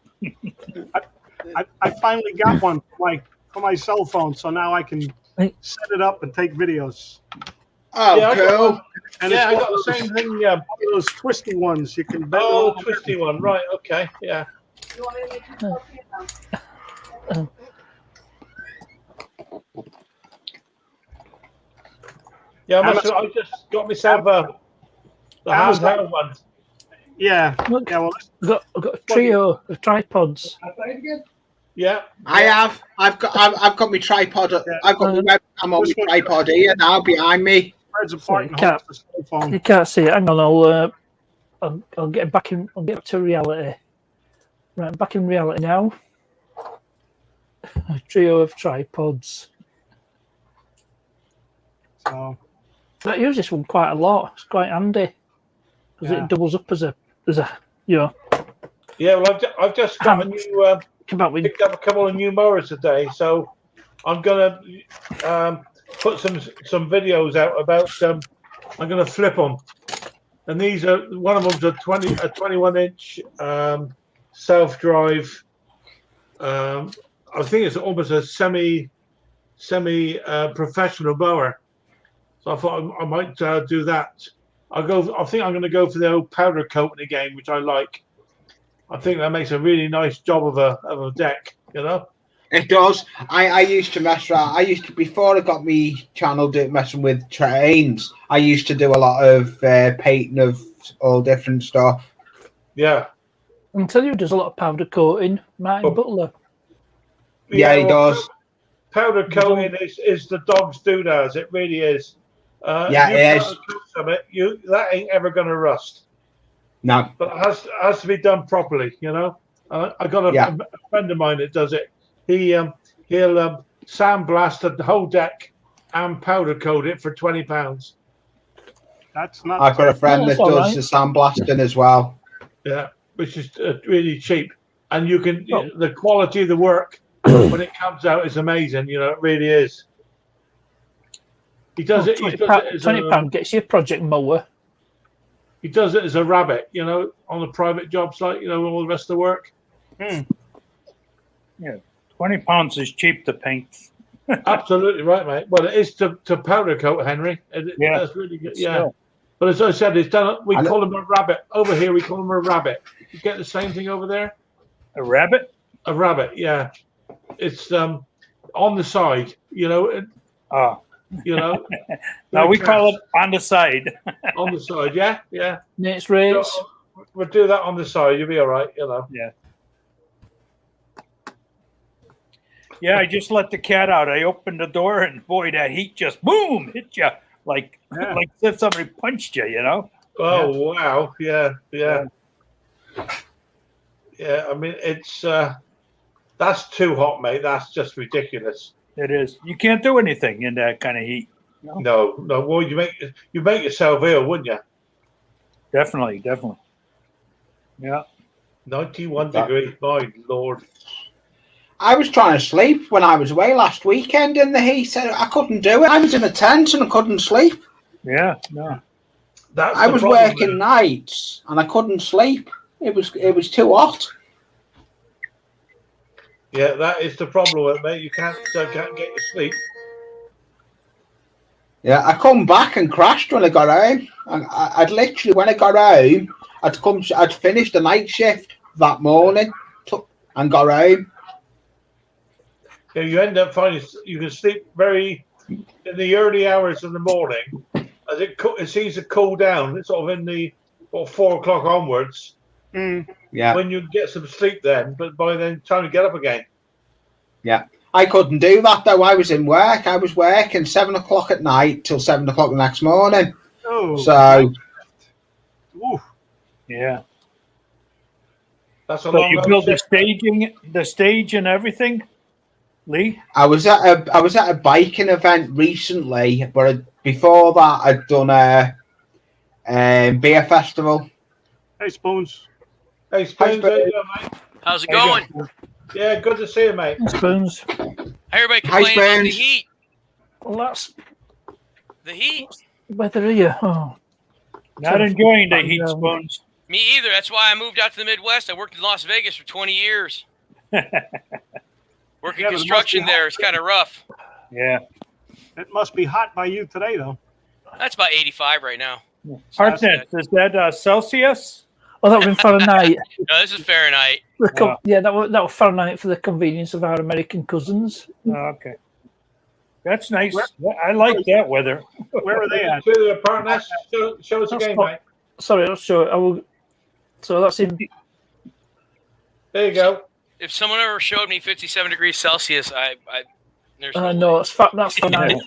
I finally got one for my cell phone, so now I can set it up and take videos. Oh, Yeah, I got cool. one. And Yeah, I it's got the same thing. Yeah. one of those twisty ones you can bend Oh, over. twisty one. Right. Okay. Yeah. Yeah. I just got myself the handheld one. Yeah. Look, Yeah, well, I've got a trio of tripods. Yeah. I have. I've got my tripod. I've got my webcam on my tripod here now behind me. spreads apart and Sorry, holds the cell phone. You can't see it. Hang on, I'll get back in. I'll get to reality. Right, I'm back in reality now. A trio of tripods. So I use this one quite a lot. It's quite handy because Yeah. it doubles up as a you know. Yeah. Well, I've just got a new. Come out with Picked up a couple of new mowers today, so I'm gonna put some videos out about. I'm gonna flip them, and these are one of them's a 21-inch self-drive. I think it's almost a semi professional mower. So I thought I might do that. I think I'm going to go for the old powder coating again, which I like. I think that makes a really nice job of a deck, you know. It does. I used to mess around. I used to, before I got me channel messing with trains, I used to do a lot of painting of all different stuff. Yeah. I'm telling you, does a lot of powder coating. Martin Oh. Butler. Yeah, he well, does. Powder coating is the dog's doodads. It really is. Yeah, you it is. powder coat something, that ain't ever going to rust. No. But it has to be done properly, you know. I got a friend of mine that does it. He'll sandblast the whole deck and powder coat it for £20. That's not. I've got a friend That's that all does right. the sandblasting as well. Yeah, which is really cheap, and you can Oh. the quality of the work when it comes out is amazing. You know, it really is. He does it. He does it as £20 gets you a project mower. he does it as a rabbit. You know, on a private job site. You know, all the rest of the work. £20 is cheap to paint. Absolutely right, mate. Well, it is to powder coat, Henry. Yeah. That's really good. Yeah. Still. But as I said, it's done. We And- call him a rabbit. Over here, we call him a rabbit. You get the same thing over there? A rabbit? A rabbit, yeah. It's on the side, you know. Oh, You know. now we call it on the side. on the side. Yeah, yeah. Nate's rates. So, we'll do that on the side. You'll be all right. You know. Yeah, I just let the cat out. I opened the door and boy, that heat just boom hit you like Yeah. like if somebody punched you. You know. Oh wow! Yeah, yeah, yeah. I mean, it's that's too hot, mate. That's just ridiculous. It is. You can't do anything in that kind of heat. No, no. Well, you make yourself ill, wouldn't you? Definitely. Yeah. 91 That- degrees. My lord. I was trying to sleep when I was away last weekend in the heat. I couldn't do it. I was in a tent and I couldn't sleep. Yeah. No. That's I the was problem, working man. nights and I couldn't sleep. It was too hot. Yeah, that is the problem with it, mate. You can't get your sleep. Yeah, I come back and crashed when I got home. And I'd literally, when I got home, I'd finished the night shift that morning and got home. Yeah, you end up finding you can sleep very in the early hours of the morning as it seems to cool down. It's sort of in the 4 o'clock onwards Yeah, when you get some sleep then. But by then, time to get up again. I couldn't do that though. I was in work. I was working 7 o'clock at night till 7 o'clock the next morning. Oh, So ooh, Yeah. That's a So long you old build the shift. stage and everything, Lee? I was at a biking event recently, but before that I'd done a beer festival. hey Spoons. Hey, Spoons, how you doing, mate? How's it How you going? doing? Yeah, good to see you, mate. Spoons. Everybody Hi, complaining about the Spence. heat. Well, that's The heat. weather here. Oh, Not enjoying the heat, Spoons. Me either. That's why I moved out to the Midwest. I worked in Las Vegas for 20 years. Working Yeah, but it must construction be there is kind of rough. Yeah. It must be hot by you today, though. That's about 85 right now. Hartnett, is that Celsius? well, that was Fahrenheit. No, this is Fahrenheit. Yeah, that was Fahrenheit for the convenience of our American cousins. Oh, okay. That's nice. I like that weather. Where are they at? To the partners, show us That's again, not- mate. Sorry, I'll show it. I will. So that's in. There you go. If someone ever showed me 57 degrees Celsius, there's No, that's Fahrenheit.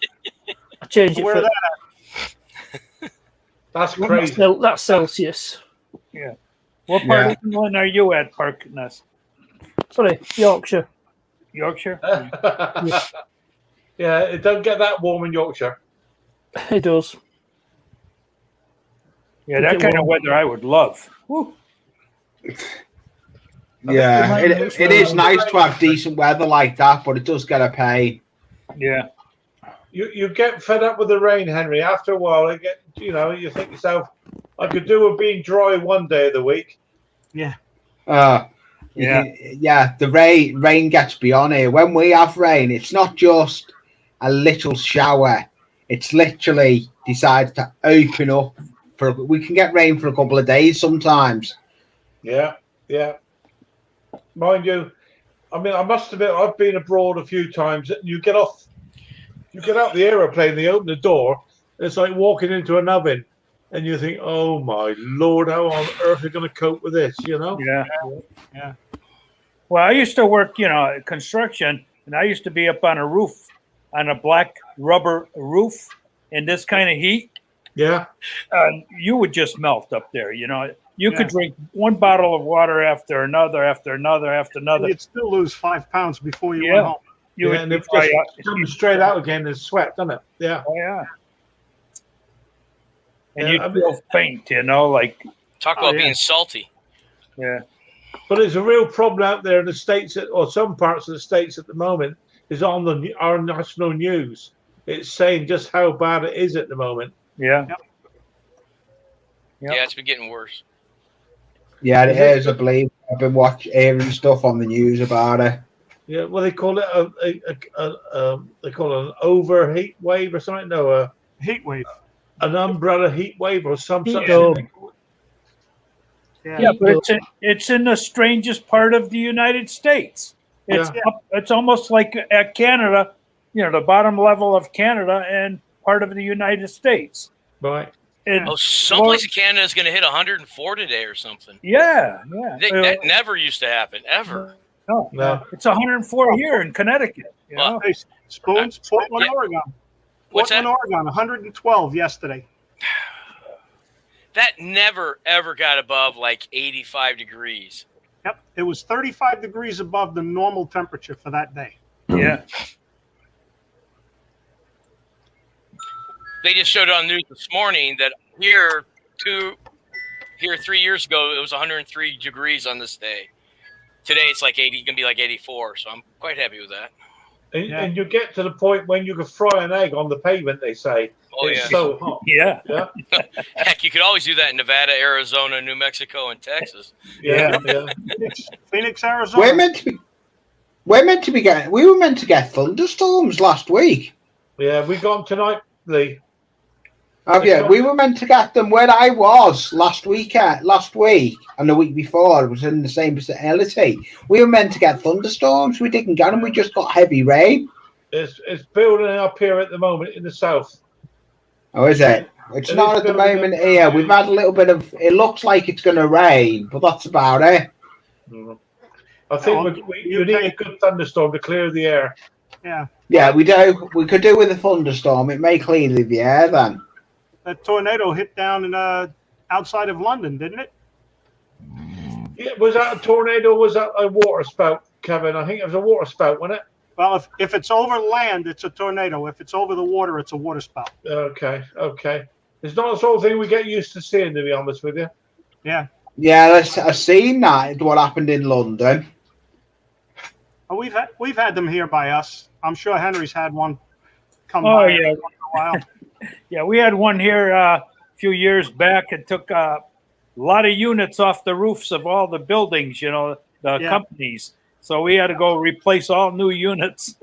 I changed it Where for are they That's crazy. that's Celsius. What part of England are you at, Hartnett? Sorry, Yorkshire. Yorkshire? Yeah, it don't get that warm in Yorkshire. It does. Yeah, that kind of weather I would love. Woo. Yeah, it is nice to have decent weather like that, but it does get a pain. Yeah. You get fed up with the rain, Henry. After a while, you think to yourself, I could do with being dry one day of the week. Yeah. The rain gets beyond here. When we have rain, it's not just a little shower. It's literally decided to open up. We can get rain for a couple of days sometimes. Yeah, yeah. Mind you, I mean, I must admit, I've been abroad a few times. You get out the aeroplane, they open the door, it's like walking into an oven, and you think, "Oh my Lord, how on earth are you going to cope with this?" You know? Yeah. Well, I used to work, construction, and I used to be up on a roof, on a black rubber roof, in this kind of heat. Yeah. You would just melt up there. You could drink one bottle of water after another, after another, after another. You'd still lose 5 pounds before you went home. You and would it dry out. just comes straight out again in sweat, doesn't it? Yeah. Oh, yeah. And Yeah, you I mean- feel faint, like, Talk about being salty. yeah. But it's a real problem out there in the States, or some parts of the States at the moment, is on our national news. It's saying just how bad it is at the moment. Yeah. Yep. Yep. Yeah, it's been getting worse. Yeah, it is. I believe I've been hearing stuff on the news about it. Yeah, well, they call it they call it an overheat wave or something. No, Heat wave. an umbrella heat wave or some such dome. thing. Yeah, but it's in the strangest part of the United States. It's it's almost like at Canada, the bottom level of Canada and part of the United States. Right. And Someplace in Canada is going to hit 104 today or something. yeah. That never used to happen, ever. No. It's 104 here in Connecticut. Well, Hey, Spoons, Portland, Yeah. Oregon. What's Portland, that? Oregon, 112 yesterday. That never, ever got above like 85 degrees. Yep, it was 35 degrees above the normal temperature for that day. Yeah. They just showed on the news this morning that here 3 years ago, it was 103 degrees on this day. Today, it's like 80, going to be like 84. So I'm quite happy with that. And you get to the point when you can fry an egg on the pavement, they say. Oh, It's yeah. so hot. Yeah. Yeah. Heck, you could always do that in Nevada, Arizona, New Mexico, and Texas. Yeah. Phoenix, Arizona. We were meant to get thunderstorms last week. Yeah, we got them tonight, Lee. Oh yeah, we were meant to get them where I was last week, and the week before. It was in the same vicinity. We were meant to get thunderstorms. We didn't get them. We just got heavy rain. It's building up here at the moment in the south. Oh, is it? It's not at the moment here. We've had a little bit of. It looks like it's going to rain, but that's about it. I think you need a good thunderstorm to clear the air. Yeah. Yeah, we do. We could do with a thunderstorm. It may clear the air then. That tornado hit down in outside of London, didn't it? Yeah, was that a tornado? Or was that a water spout, Kevin? I think it was a water spout, wasn't it? Well, if it's over land, it's a tornado. If it's over the water, it's a water spout. Okay. It's not the sort of thing we get used to seeing, to be honest with you. Yeah. Yeah, I've seen that. What happened in London? Oh, we've had them here by us. I'm sure Henry's had one come Oh, by yeah. once in a while. Yeah, we had one here a few years back. It took a lot of units off the roofs of all the buildings, the companies. So we had to go replace all new units.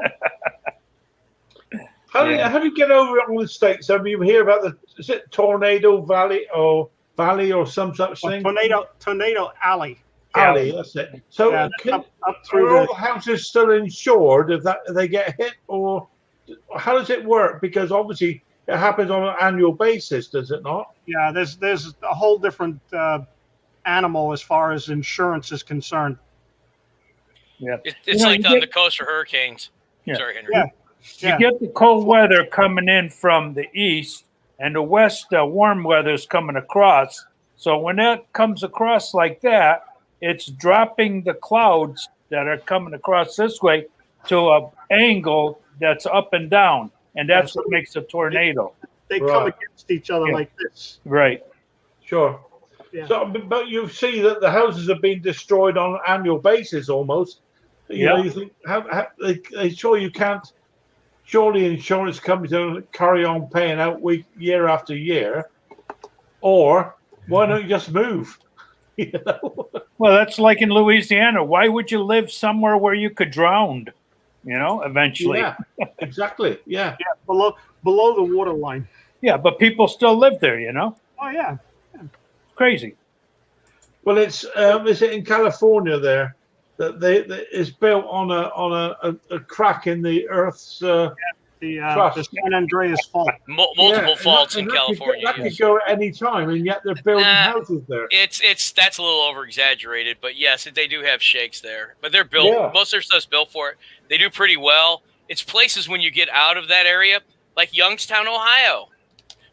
How do you get over it on the States? I mean, you hear about is it Tornado Valley or some such thing? Tornado Alley. Alley, that's it. So Yeah, up are through all the houses still insured if they get hit, or how does it work? Because obviously it happens on an annual basis, does it not? Yeah, there's a whole different animal as far as insurance is concerned. Yeah. It's like on the coast for hurricanes. Yeah. Sorry, Henry. Yeah. You get the cold weather coming in from the east, and the west warm weather is coming across. So when that comes across like that, it's dropping the clouds that are coming across this way to an angle that's up and down, and that's what makes a tornado. They come against each other like this. Right. Sure. Yeah. So, but you see that the houses have been destroyed on an annual basis almost. You know, you think, surely insurance companies don't carry on paying out year after year, or why don't you just move? Well, that's like in Louisiana. Why would you live somewhere where you could drown? Eventually. Yeah, exactly. Yeah. Yeah, below the water line. Yeah, but people still live there. Oh yeah. Crazy. Well, it's is it in California there? that is built on a crack in the Earth's The crust. San Andreas Fault. Multiple Yeah, faults and in that California. That could go at any time, and yet they're building houses there. That's a little over exaggerated, but yes, they do have shakes there. But they're built. Yeah. Most of their stuff's built for it. They do pretty well. It's places when you get out of that area, like Youngstown, Ohio.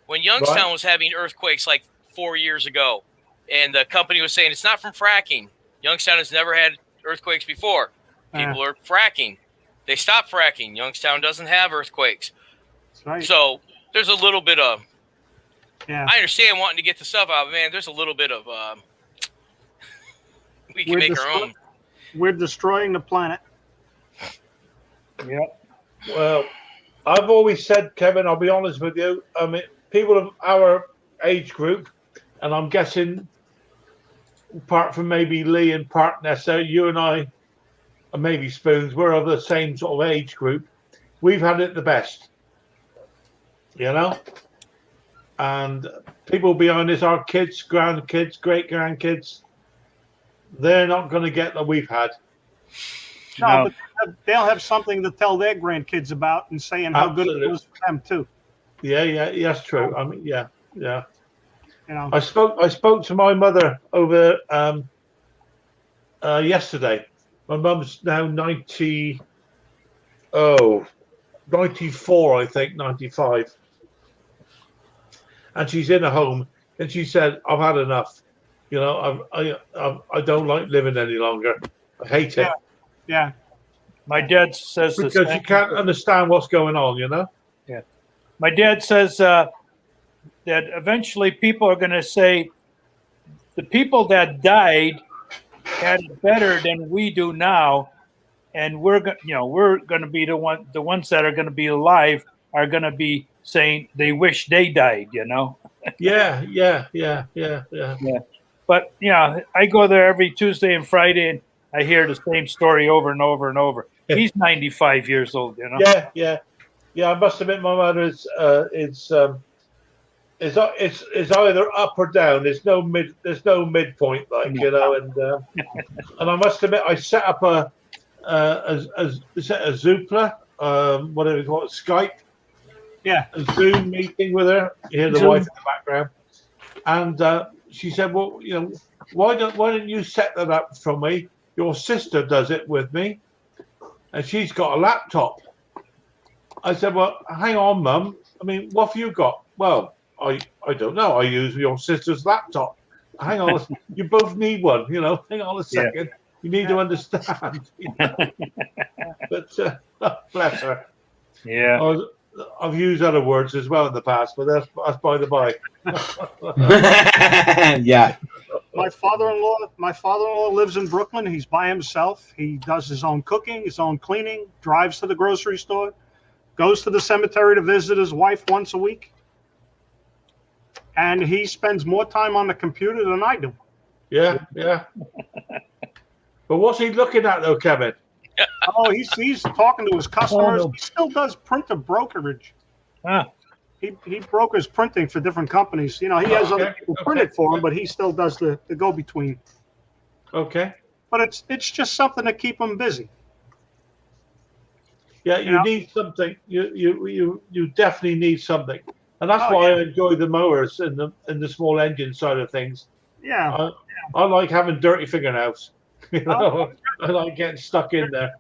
When Youngstown was having earthquakes like 4 years ago, and the company was saying it's not from fracking. Youngstown has never had earthquakes before. People are fracking. They stopped fracking. Youngstown doesn't have earthquakes. That's right. So there's a little bit of. Yeah. I understand wanting to get the stuff out, but man, there's a little bit of. We can make our own. We're destroying the planet. Yeah. Well, I've always said, Kevin, I'll be honest with you. I mean, people of our age group, and I'm guessing, apart from maybe Lee and part Nessa, you and I, and maybe Spoons, we're of the same sort of age group. We've had it the best, you know. And people behind us, our kids, grandkids, great grandkids, they're not going to get that we've had. No, but they'll have something to tell their grandkids about and saying how good it was for them too. Yeah, that's true. I mean, yeah. You know, I spoke to my mother over yesterday. My mum's now 94, I think, 95. And she's in a home, and she said, "I've had enough. You know, I don't like living any longer. I hate it." Yeah. My dad says the Because same. you can't understand what's going on, you know? Yeah. My dad says that eventually people are going to say the people that died had it better than we do now, and we're going to be the ones that are going to be alive are going to be saying they wish they died, you know? Yeah. But I go there every Tuesday and Friday, and I hear the same story over and over and over. He's 95 years old, you know. Yeah. I must admit, my mother is it's either up or down. There's no midpoint, like, you know. And I must admit, I set up a Zoopla, whatever it's called, Skype. Yeah. A Zoom meeting with her. You hear the wife in the background, and she said, "Well, you know, why don't you set that up for me? Your sister does it with me, and she's got a laptop." I said, "Well, hang on, Mum. I mean, what have you got?" "Well, I don't know. I use your sister's laptop." "Hang on, you both need one. You know, hang on a second. You need to understand." But bless her. Yeah. I've used other words as well in the past, but that's by the by. Yeah. My father-in-law lives in Brooklyn. He's by himself. He does his own cooking, his own cleaning, drives to the grocery store, goes to the cemetery to visit his wife once a week. And he spends more time on the computer than I do. Yeah. But what's he looking at though, Kevin? Oh, he's talking to his customers. Oh, no. He still does printer brokerage. Ah. He brokers printing for different companies. You know, he has other people print it for him, but he still does the go-between. Okay. But it's just something to keep him busy. Yeah, you need something. You definitely need something, and that's why I enjoy the mowers and the small engine side of things. Yeah. I like having dirty fingernails. You know, I like getting stuck in there.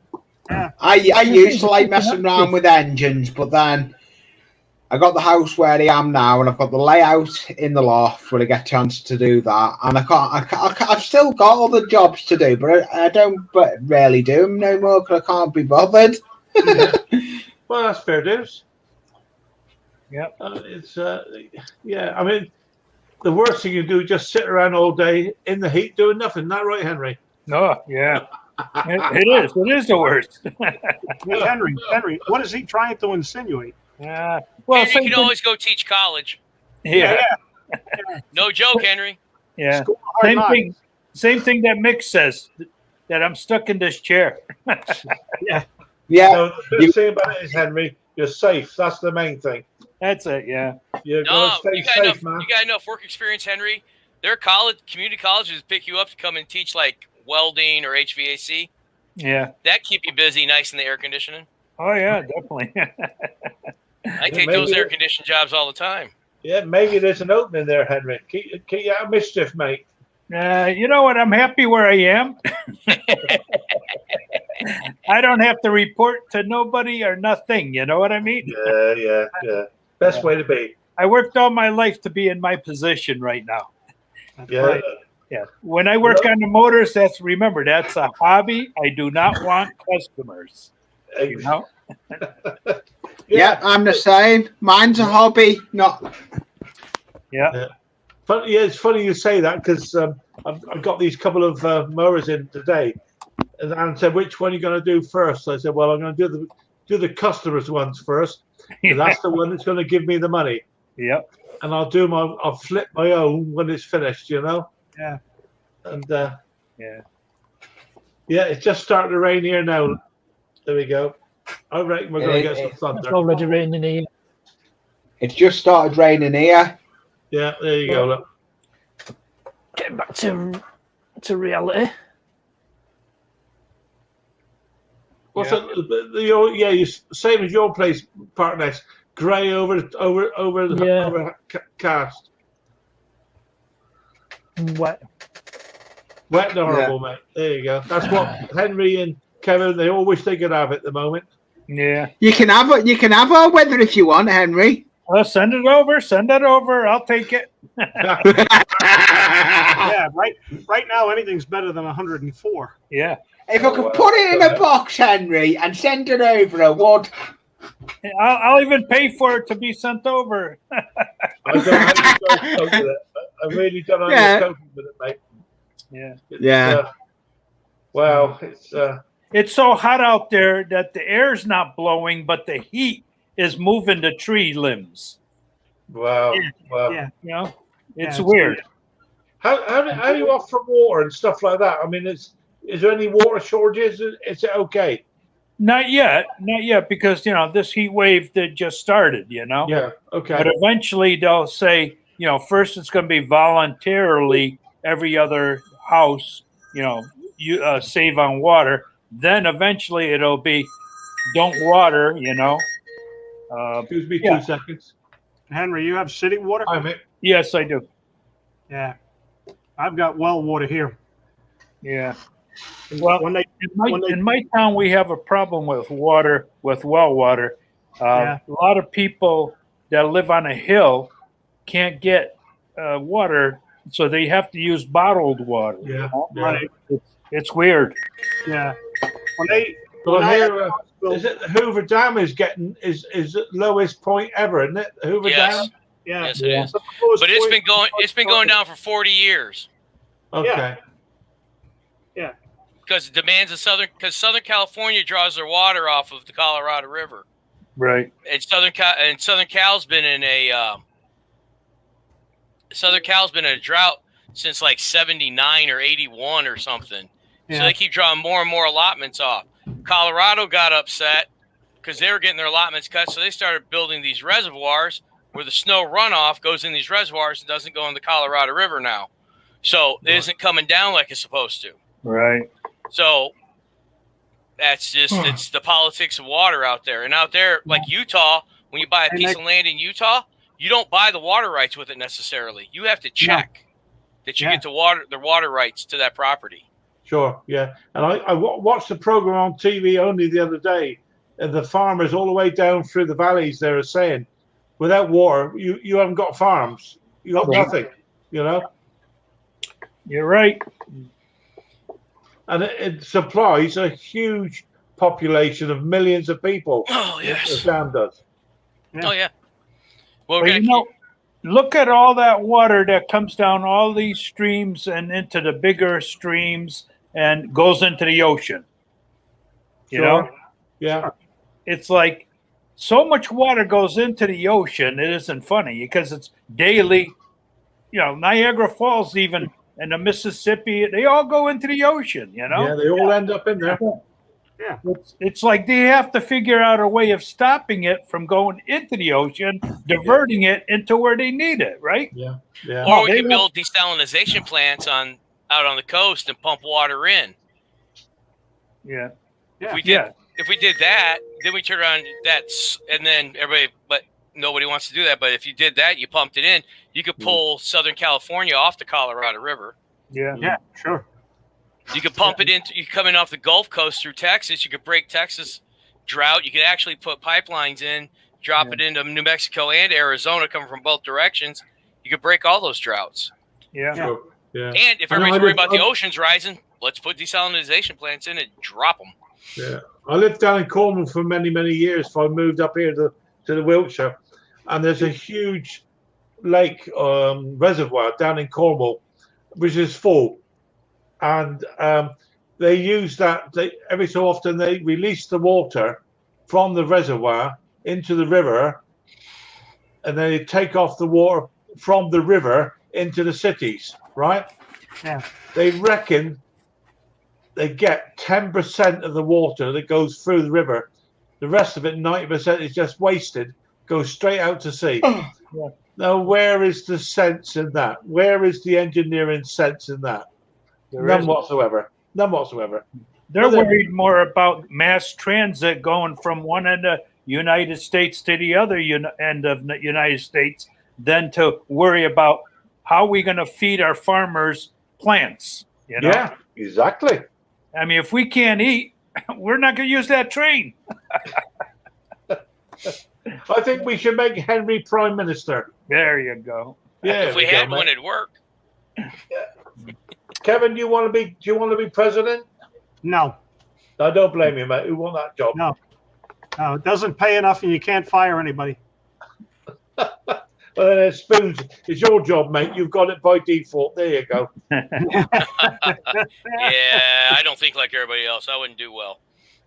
Yeah. I used to like messing around with engines, but then I got the house where I am now, and I've got the layout in the loft where I get a chance to do that. And I've still got other jobs to do, but I don't really do them no more because I can't be bothered. Well, that's fair dues. Yeah. It's yeah. I mean, the worst thing you do is just sit around all day in the heat doing nothing. Isn't that right, Henry? No, yeah. It is. It is the worst. Hey, Henry, what is he trying to insinuate? Well, Henry same can thing- always go teach college. Yeah. No joke, Henry. Yeah. School of hard knocks. Same thing that Mick says, that I'm stuck in this chair. Yeah. No, the good thing about it is, Henry, you're safe. That's the main thing. That's it. Yeah. You're No, gonna stay you got safe, enough. man. You got enough work experience, Henry. Their community colleges pick you up to come and teach like welding or HVAC. Yeah. That keep you busy, nice in the air conditioning. Oh yeah, definitely. I take those air conditioned jobs all the time. Yeah, maybe there's an opening there, Henry. Keep you out of mischief, mate. You know what? I'm happy where I am. I don't have to report to nobody or nothing. You know what I mean? Yeah. Best way to be. I worked all my life to be in my position right now. Yeah. Right. Yeah. When I work on the motors, that's a hobby. I do not want customers. You know? Yeah, I'm the same. Mine's a hobby, not. Yeah. Funny, yeah, it's funny you say that because I've got these couple of mowers in today, and Anne said, "Which one are you going to do first?" I said, "Well, I'm going to do the customers ones first. And that's the one that's going to give me the money. Yep. And I'll flip my own when it's finished, you know." Yeah. And Yeah. it's just starting to rain here now. There we go. I reckon we're going to get some It's thunder. already raining here. It's just started raining here. Yeah, there you go. Look. Getting back to reality. What's same as your place, Partners. Grey over cast. Wet. Wet and horrible, mate. There you go. That's what Henry and Kevin, they all wish they could have at the moment. Yeah. You can have our weather if you want, Henry. Well, send it over. I'll take it. Yeah, right now anything's better than 104. Yeah. If I could put it in a box, Henry, and send it over, I would. I'll even pay for it to be sent over. I don't know how you guys cope with it. I really don't know how Yeah. you're coping with it, mate. Yeah. It's, wow, It's so hot out there that the air's not blowing, but the heat is moving the tree limbs. wow. Yeah. You know, it's it's weird. How are you off from water and stuff like that? I mean, is there any water shortages? Is it okay? Not yet, because this heat wave that just started. Yeah. Okay. But eventually they'll say, first it's going to be voluntarily every other house, you save on water. Then eventually it'll be don't water. Excuse me, yeah. 2 seconds. Henry, you have city water? Hi, mate. Yes, I do. Yeah. I've got well water here. Yeah. Well, When they in my town, we have a problem with water, with well water. Yeah. A lot of people that live on a hill can't get water, so they have to use bottled water. Yeah. Right. It's weird. Yeah. When they Well, when I here, had hospital- is it the Hoover Dam is the lowest point ever, isn't it? The Hoover Yes. Dam. yeah. Yes, it is. The lowest But it's point- been going down for 40 years Okay. because it demands Southern California draws their water off of the Colorado River. Right. And Southern Cal's been in a drought since like 79 or 81 or something. So Yeah. they keep drawing more and more allotments off. Colorado got upset because they were getting their allotments cut, so they started building these reservoirs where the snow runoff goes in these reservoirs and doesn't go in the Colorado River now. So it isn't coming down like it's supposed to. Right. So that's just it's the politics of water out there. And out there, like Utah, when you buy a piece of land in Utah, you don't buy the water rights with it necessarily. You have to check that you get the water rights to that property. Sure. Yeah. And I watched the program on TV only the other day, and the farmers all the way down through the valleys they were saying, without water, you haven't got farms. You got nothing. You're right. And it supplies a huge population of millions of people. Oh, yes. The dam does. Oh, yeah. Well, Well, look at all that water that comes down all these streams and into the bigger streams and goes into the ocean. You know, Yeah. it's like so much water goes into the ocean. It isn't funny because it's daily. Niagara Falls, even and the Mississippi, they all go into the ocean. Yeah, they all end up in there. Yeah. It's like they have to figure out a way of stopping it from going into the ocean, diverting it into where they need it, right? Yeah. Yeah. Or we they could build desalinization plants on out on the coast and pump water in. Yeah. If we did, Yeah. if we did that, then we turn around and then everybody, but nobody wants to do that. But if you did that, you pumped it in, you could pull Southern California off the Colorado River. Yeah. Yeah, sure. You could pump it into, you come in off the Gulf Coast through Texas. You could break Texas drought. You could actually put pipelines in, drop it into New Mexico and Arizona, coming from both directions. You could break all those droughts. Yeah. Sure. Yeah. And if everybody's worried about the oceans rising, let's put desalinization plants in and drop them. Yeah, I lived down in Cornwall for many, many years before I moved up here to the Wiltshire, and there's a huge lake reservoir down in Cornwall, which is full, and they use that. Every so often they release the water from the reservoir into the river, and they take off the water from the river into the cities. Right? Yeah. They reckon they get 10% of the water that goes through the river. The rest of it, 90%, is just wasted, goes straight out to sea. Yeah. Now, where is the sense in that? Where is the engineering sense in that? None whatsoever. None whatsoever. They're worried more about mass transit going from one end of United States to the other end of the United States than to worry about how are we going to feed our farmers plants. You know? Yeah, exactly. I mean, if we can't eat, we're not going to use that train. I think we should make Henry Prime Minister. There you go. Yeah, If we had one, it'd work. Kevin, do you want to be president? No, I don't blame you, mate. Who want that job? no. It doesn't pay enough and you can't fire anybody. Well, then Spoons, it's your job, mate. You've got it by default. There you go. Yeah, I don't think like everybody else. I wouldn't do well.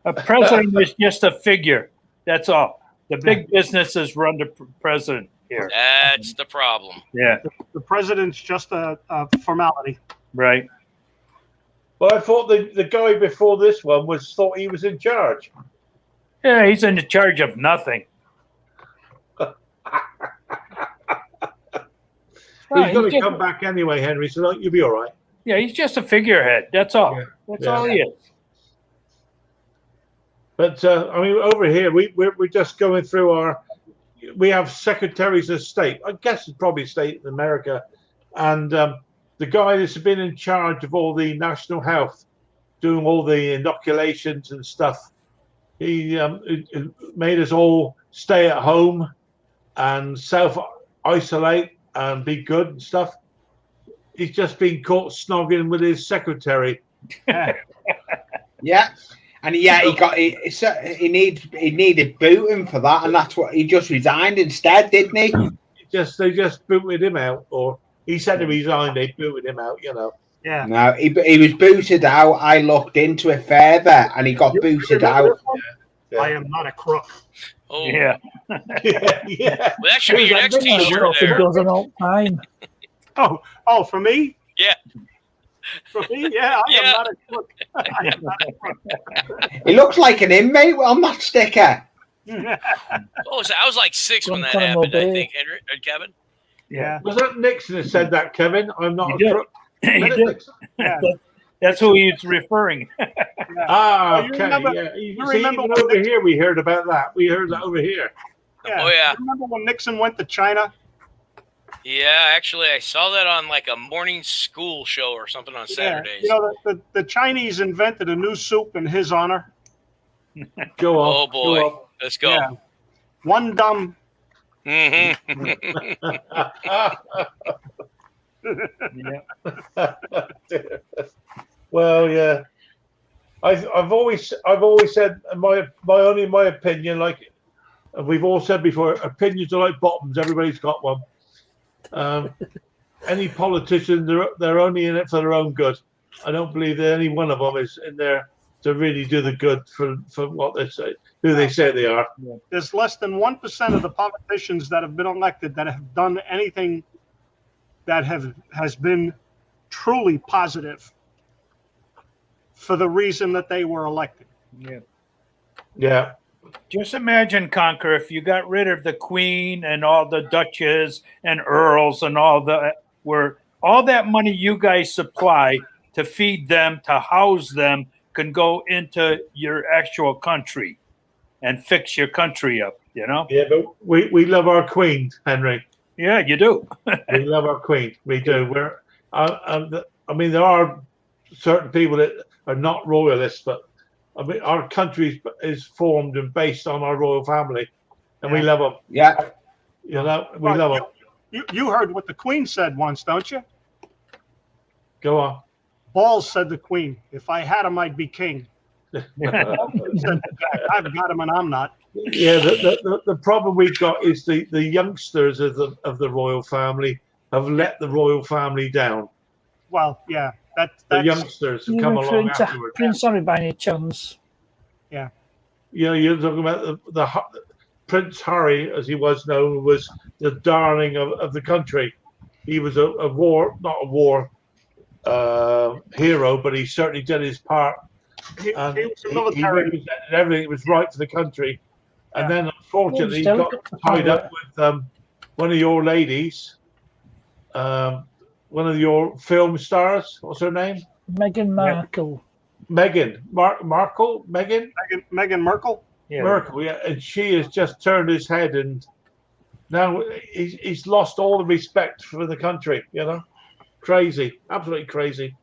A president is just a figure. That's all. The big businesses run the president here. That's the problem. Yeah, The president's just a formality. right. Well, I thought the guy before this one thought he was in charge. Yeah, he's in charge of nothing. He's going to come back anyway, Henry, so you'll be all right. Yeah, he's just a figurehead. That's all. Yeah. That's Yeah. all he is. But I mean, over here we're just going through we have secretaries of state. I guess it's probably state in America, and the guy that's been in charge of all the national health, doing all the inoculations and stuff. He made us all stay at home and self-isolate and be good and stuff. He's just been caught snogging with his secretary. Yeah. And he needed booting for that, and that's what he just resigned instead, didn't he? They just booted him out, or he said he resigned. They booted him out, Yeah. No, he was booted out. I looked into it further, and he got booted out. Yeah. I am not a crook. Oh, Yeah. Yeah. Well, that should be your next T-shirt He there. does an all time. Oh, for me? Yeah. For me? Yeah, I Yeah. am not a crook. I am not a crook. He looks like an inmate on that sticker. Oh, so I was like 6 when that Guantanamo happened, I Bay. think, Henry or Kevin. Yeah. Was that Nixon that said that, Kevin? I'm not He a did. crook. He Was it did. Nixon? Yeah. That's who he's referring. Ah, Oh, you okay. remember- Yeah. you See, remember even when over Nixon- here, we heard about that. We heard that over here. Oh, yeah. Remember when Nixon went to China? Yeah, actually, I saw that on like a morning school show or something on Saturdays. Yeah. You know, the Chinese invented a new soup in his honor. Go on. Oh, boy. Go on. Let's go. Yeah. One dumb. Mm-hmm. Well, yeah. I've always said my opinion, like we've all said before, opinions are like bottoms. Everybody's got one. Any politician, they're only in it for their own good. I don't believe that any one of them is in there to really do the good for what they say, who they say they are. There's less than 1% of the politicians that have been elected that have done anything that has been truly positive for the reason that they were elected. Yeah. Yeah. Just imagine, Conquer, if you got rid of the Queen and all the Duchess and Earls and all that money you guys supply to feed them, to house them, can go into your actual country and fix your country up, you know? Yeah, but we love our queen, Henry. Yeah, you do. We love our queen. We do. I mean, there are certain people that are not royalists, but I mean, our country is formed and based on our royal family, and we love them. Yeah. You know, we love them. You heard what the Queen said once, don't you? Go on. Balls, said the Queen. If I had him, I'd be king. Said Jack, I've got him and I'm not. Yeah, the problem we've got is the youngsters of the royal family have let the royal family down. Well, yeah, The that's youngsters have You come referring along to afterwards. Prince Harry by any chance? You know, you're talking about the Prince Harry, as he was known, was the darling of the country. He was not a war hero, but he certainly did his part. he And was a he military. represented everything that was right for the country. And then, unfortunately, he Well, got still- tied up with one of your ladies, one of your film stars. What's her name? Meghan Markle. Meghan Markle. Meghan Meghan Merkel. Yeah. Merkel. Yeah, and she has just turned his head, and now he's lost all the respect for the country. You know, crazy, absolutely crazy.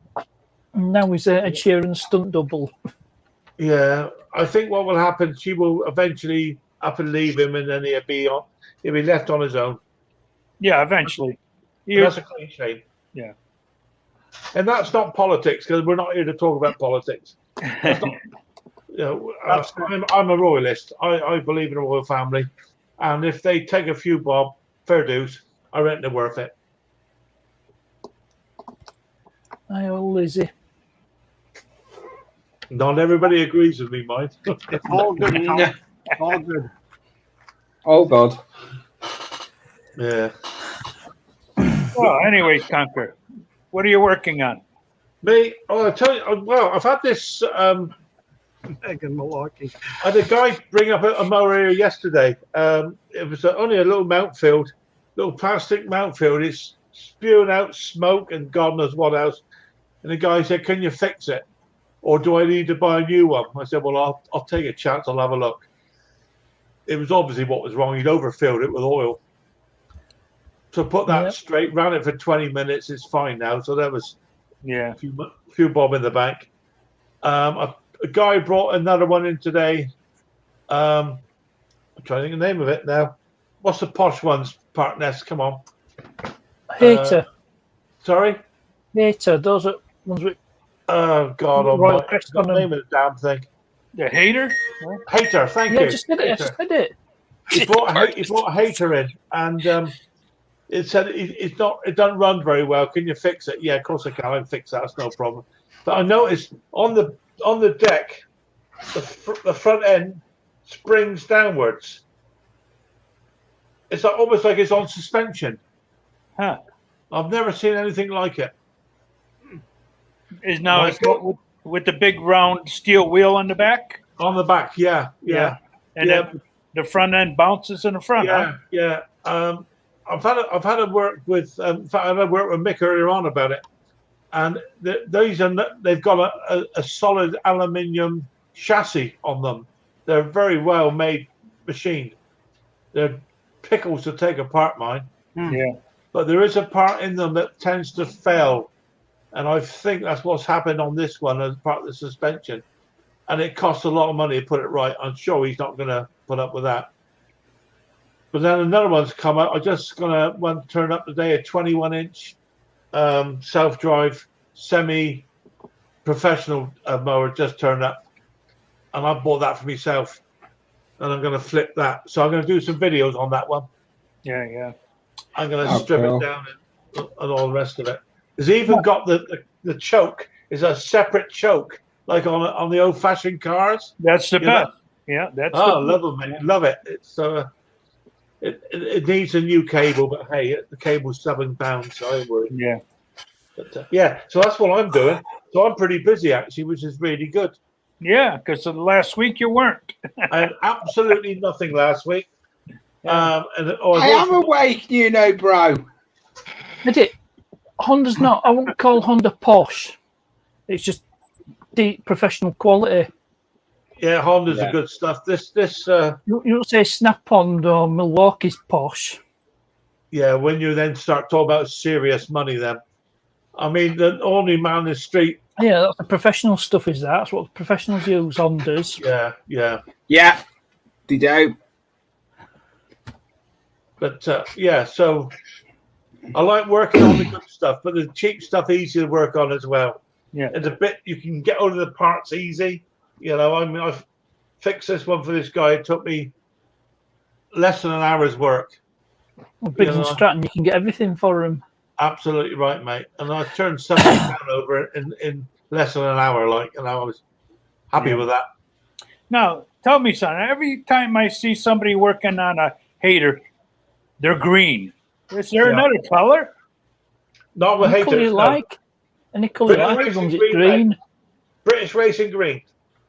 Now he's a Sheeran stunt double. Yeah, I think what will happen, she will eventually up and leave him, and then he'll be left on his own. Yeah, eventually. And that's a cliche. Yeah. And that's not politics, because we're not here to talk about politics. That's not, you know, I'm a royalist. I believe in a royal family, and if they take a few bob, fair dues. I reckon they're worth it. Hi, old Lizzie. Not everybody agrees with me, mind. It's all good. Tom. Yeah. All good. Oh God. Yeah. Well, anyway, Conker, what are you working on? Me? Oh, I tell you. Well, I've had this. Megan Malarkey. I had a guy bring up a mower here yesterday. It was only a little Mountfield, little plastic Mountfield. It's spewing out smoke and God knows what else. And the guy said, "Can you fix it, or do I need to buy a new one?" I said, "Well, I'll take a chance. I'll have a look." It was obviously what was wrong. He'd overfilled it with oil. So put that Yep. straight, ran it for 20 minutes. It's fine now. So that was Yeah. a few bob in the bank. A guy brought another one in today. I'm trying to think of the name of it now. What's the posh ones, Partness? Come on. Hater. Sorry? Hater. Those are ones with Oh, God. Royal Almighty. crest The on them. name of the damn thing. The hater? Hater. Thank Yeah, I you. just did it. I Hater. just did it. He brought a hater in, and it said it doesn't run very well. Can you fix it? Yeah, of course I can. I can fix that. It's no problem. But I noticed on the deck, the front end springs downwards. It's almost like it's on suspension. Huh. I've never seen anything like it. Is now Like it's not with the big round steel wheel on the back? On the back, yeah. And then the front end bounces in the front, huh? Yeah. I've had a work with in fact, I had a work with Mick earlier on about it, and they've got a solid aluminium chassis on them. They're very well made machine. They're pickles to take apart, mine. Yeah. But there is a part in them that tends to fail, and I think that's what's happened on this one as part of the suspension. And it costs a lot of money to put it right. I'm sure he's not going to put up with that. But then another one's come out. I'm just going to one turn up today, a 21-inch self-drive semi-professional mower just turned up. And I bought that for myself. And I'm going to flip that. So I'm going to do some videos on that one. Yeah. I'm going to Oh, strip cool. it down and all the rest of it. It's even got the choke. It's a separate choke, like on the old-fashioned cars. That's the You know? best. Yeah, that's Oh, the love it, mate. Love it. It's it needs a new cable, but hey, the cable's £7, so I ain't worried. Yeah. But, yeah, so that's what I'm doing. So I'm pretty busy actually, which is really good. Yeah, because last week you weren't. I had absolutely nothing last week. Yeah. I am awake, you know, bro. Did it? Honda's not. I wouldn't call Honda posh. It's just deep professional quality. Yeah, Honda's Yeah. a good stuff. This You don't say Snap-on or Milwaukee's posh. yeah, when you then start talking about serious money, then I mean, the only man in the street. Yeah, that's the professional stuff. Is that? That's what professionals use. Hondas. Yeah, yeah. Yeah, they do. But yeah, so I like working on the good stuff, but the cheap stuff easy to work on as well. Yeah. It's a bit you can get out of the parts easy. You know, I mean, I've fixed this one for this guy. It took me less than an hour's work. Well, Briggs and Yeah. Stratton, you can get everything for them. Absolutely right, mate. And I turned something down over in less than an hour, like, and I was happy with that. Now, tell me, son. Every time I see somebody working on a hater, they're green. Is there Yeah. another color? Not with Any colour haters. you No. like. Any colour you British like, as long as Racing it's Green, green. British Racing Green.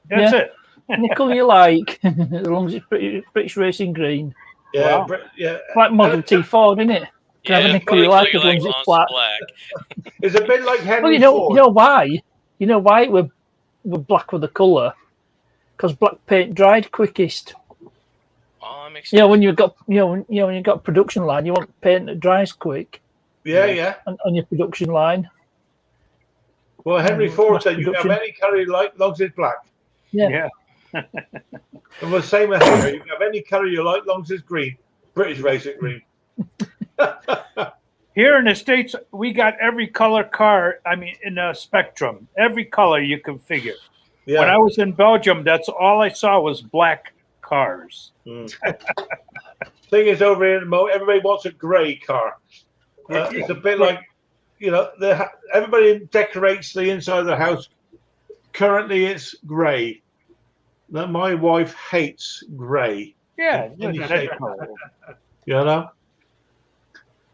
That's Yeah. it. Any colour you like, as long as it's British Racing Green. Yeah, Wow. yeah. Like Model T Ford, isn't it? Can have any colour you like, as long as it's black. It's a bit like Henry Well, you know Ford. why? You know why we're black with the colour? Because black paint dried quickest. Oh, that makes sense. You know, when you've got when you've got a production line, you want paint that dries quick Yeah, yeah. on your production line. Well, Henry Mm, Ford mass said you can have production. any colour you like, as long as it's black. Yeah. And the same with hair. You can have any colour you like, as long as it's green. British Racing Green. Here in the States, we got every color car, I mean, in a spectrum. Every color you can figure. Yeah. When I was in Belgium, that's all I saw was black cars. Thing is, over here, everybody wants a grey car. It's a bit like, you know, everybody decorates the inside of the house. Currently, it's grey. Now, my wife hates grey. Yeah. Any that's shape. color. You know.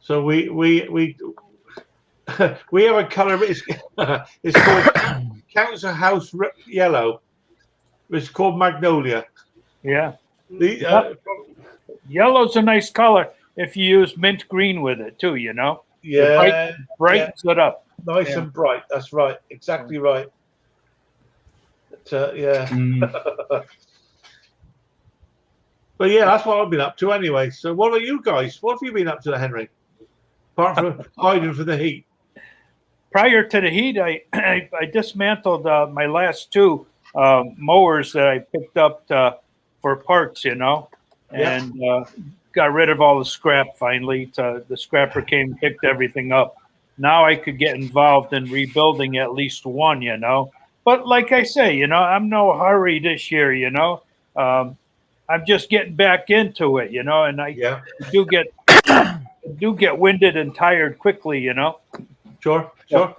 So we we have a colour. It's called Council House Yellow. It's called Magnolia. Yeah. The, Yellow's a nice color if you use mint green with it too, you know? yeah, Brightens it up. nice Yeah. and bright. That's right. Exactly right. But, yeah. But yeah, that's what I've been up to anyway. So what about you guys? What have you been up to, Henry? Apart from hiding from the heat. Prior to the heat, I dismantled my last two mowers that I picked up for parts, you know, and got rid of all the scrap finally. The scrapper came, picked everything up. Now I could get involved in rebuilding at least one, you know. But like I say, you know, I'm no hurry this year, you know. I'm just getting back into it, you know, and I do get winded and tired quickly, you know. Sure. A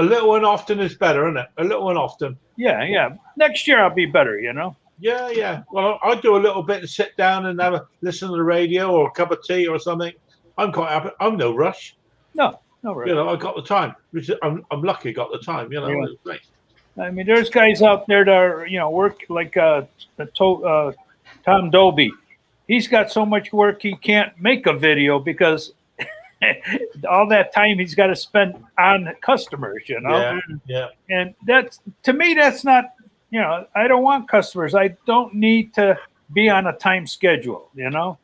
little and often is better, isn't it? A little and often. Yeah. Next year I'll be better, you know. Yeah. Well, I do a little bit and sit down and listen to the radio or a cup of tea or something. I'm quite happy. I'm no rush. No, really. You know, I got the time. I'm lucky I got the time. You know, Yeah. it's great. I mean, there's guys out there that are, you know, work like Tom Dobie. He's got so much work he can't make a video because all that time he's got to spend on customers, you know. Yeah. And that's, to me, that's not, you know, I don't want customers. I don't need to be on a time schedule, you know.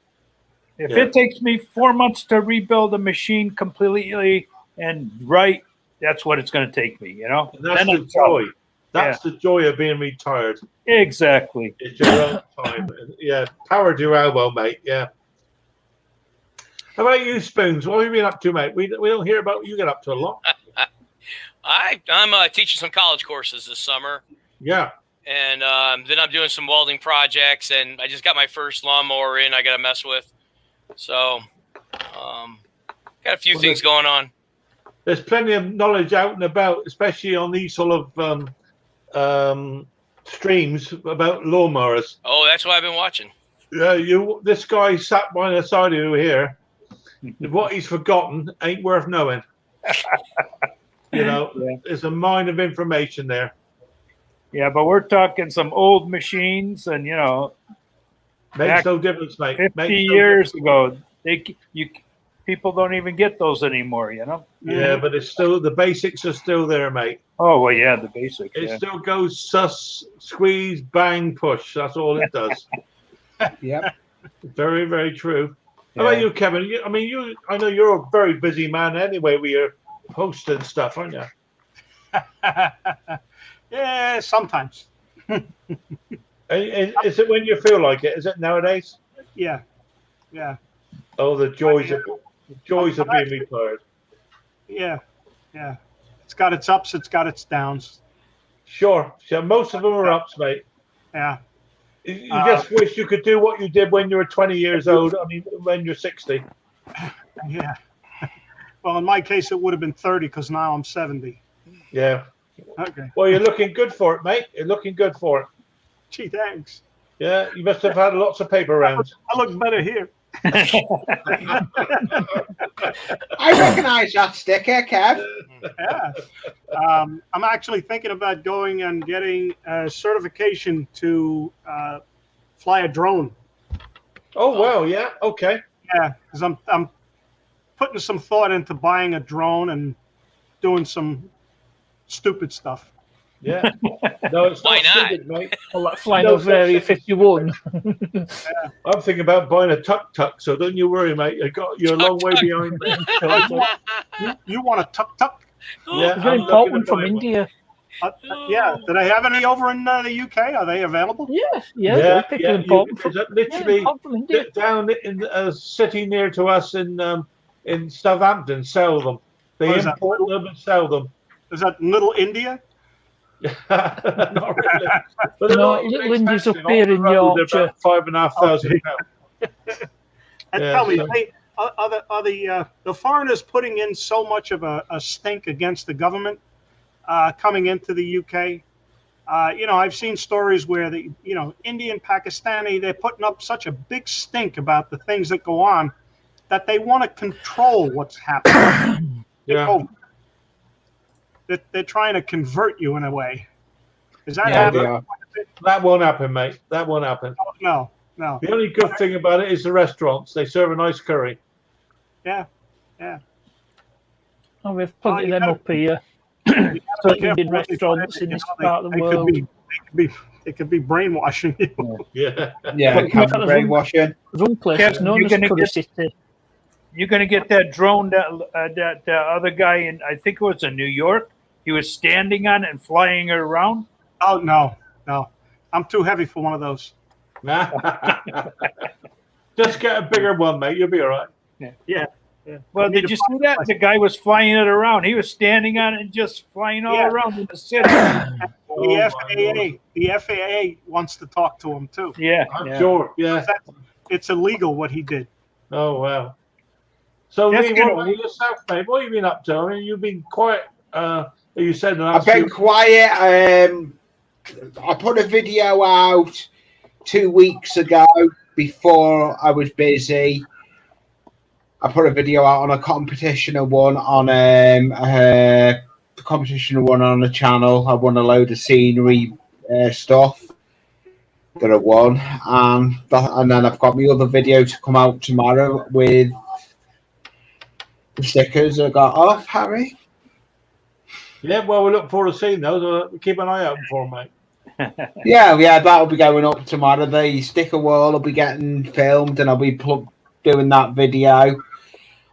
If it takes me 4 months to rebuild a machine completely and right, that's what it's going to take me, you know. And that's Then the I'm done. joy. That's the joy of being retired. Exactly. It's your own time. Yeah. Power to your elbow, mate. Yeah. How about you, Spoons? What have you been up to, mate? We don't hear about what you get up to a lot. I'm teaching some college courses this summer. Yeah. And then I'm doing some welding projects, and I just got my first lawnmower in I got to mess with. So got a few things going on. There's plenty of knowledge out and about, especially on these sort of streams about lawnmowers. Oh, that's what I've been watching. Yeah, this guy sat by the side of you here. What he's forgotten ain't worth knowing. You know, there's a mine of information there. Yeah, but we're talking some old machines, and you know, Makes no difference, mate. 50 Makes no years difference. ago, people don't even get those anymore. You know. Yeah, but it's still the basics are still there, mate. Oh well, yeah, the basics. It Yeah. still goes sus, squeeze, bang, push. That's all it does. Yep. Very, very true. How Yeah. about you, Kevin? I know you're a very busy man anyway with your posting stuff, aren't you? Yeah, sometimes. And is it when you feel like it? Is it nowadays? Yeah, yeah, Oh, the joys of being retired. yeah, yeah. It's got its ups, it's got its downs. Sure. So most of them are ups, mate. Yeah. You just wish you could do what you did when you were 20 years old. I mean, when you're 60. Yeah. Well, in my case, it would have been 30 because now I'm 70. Yeah. Okay. Well, you're looking good for it, mate. You're looking good for it. Gee, thanks. Yeah. You must have had lots of paper rounds. I look better here. I recognise that sticker, Kev. Yeah. I'm actually thinking about going and getting a certification to fly a drone. Oh, wow. Yeah. Okay. Yeah, because I'm putting some thought into buying a drone and doing some stupid stuff. Yeah. No, it's Why not not? stupid, mate. Well, like flying No, over Area that's- 51. I'm thinking about buying a tuk-tuk, so don't you worry, mate. You're a long way behind me. You want a tuk-tuk? Yeah, We're getting I'm Portland looking to from buy one. India. Yeah. Do they have any over in the UK? Are they available? Yeah, yeah. Yeah, They're picking yeah. important from, Literally import from India. down in a city near to us in Southampton, sell them. They Oh, is that import them and sell them. Is that Little India? Not really. But they're No, not even Little India's expensive. up here On the in road, they're Yorkshire. about £5,500. And Yeah, tell me, so- are the foreigners putting in so much of a stink against the government coming into the UK? I've seen stories where the Indian, Pakistani, they're putting up such a big stink about the things that go on that they want to control what's happening. Yeah. They're trying to convert you in a way. Is that Yeah, happening? they are. That won't happen, mate. That won't happen. No. The only good thing about it is the restaurants. They serve a nice curry. Yeah. Oh, we've plenty you of them gotta- up here. You gotta be So careful Indian what they restaurants put in this They- part of the they could world. They could be brainwashing you. Yeah. Yeah, But Kev, Kev- brainwashing. There's one place Kev, known you're as gonna Curry get- City. You're going to get that drone that other guy in, I think it was in New York. He was standing on it and flying it around. Oh no. I'm too heavy for one of those. Just get a bigger one, mate. You'll be all right. Well, You need did to you see that? The guy was flying it around. He was standing on it and just flying all Yeah. around in the city. Oh, my The FAA wants to talk to him too. Yeah. I'm yeah. sure. Yeah. It's illegal what he did. Oh, wow. So, That's Lee, good. what about yourself, mate? What have you been up to? I mean, you've been quite, you said, the I've last been few- quiet. I put a video out 2 weeks ago before I was busy. I put a video out on a competition I won on the competition I won on the channel. I won a load of scenery stuff that I won, and then I've got my other video to come out tomorrow with the stickers I got off Harry. Yeah, well, we look forward to seeing those. Keep an eye out for them, mate. Yeah, that'll be going up tomorrow. The sticker wall will be getting filmed, and I'll be doing that video.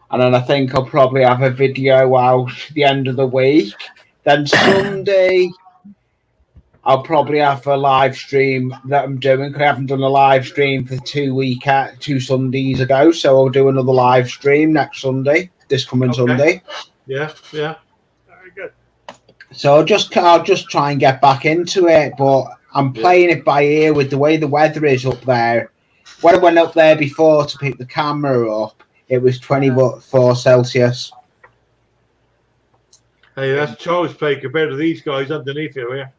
And then I think I'll probably have a video out the end of the week. Then Sunday, I'll probably have a live stream that I'm doing. 'Cause I haven't done a live stream for 2 Sundays ago, so I'll do another live stream next Sunday, this coming Okay. Sunday. Yeah, yeah. Very good. So I'll just try and get back into it, but I'm playing it by ear with the way the weather is up there. When I went up there before to pick the camera up, it was 24 Celsius. Hey, that's Charles Play compared to these guys underneath you here.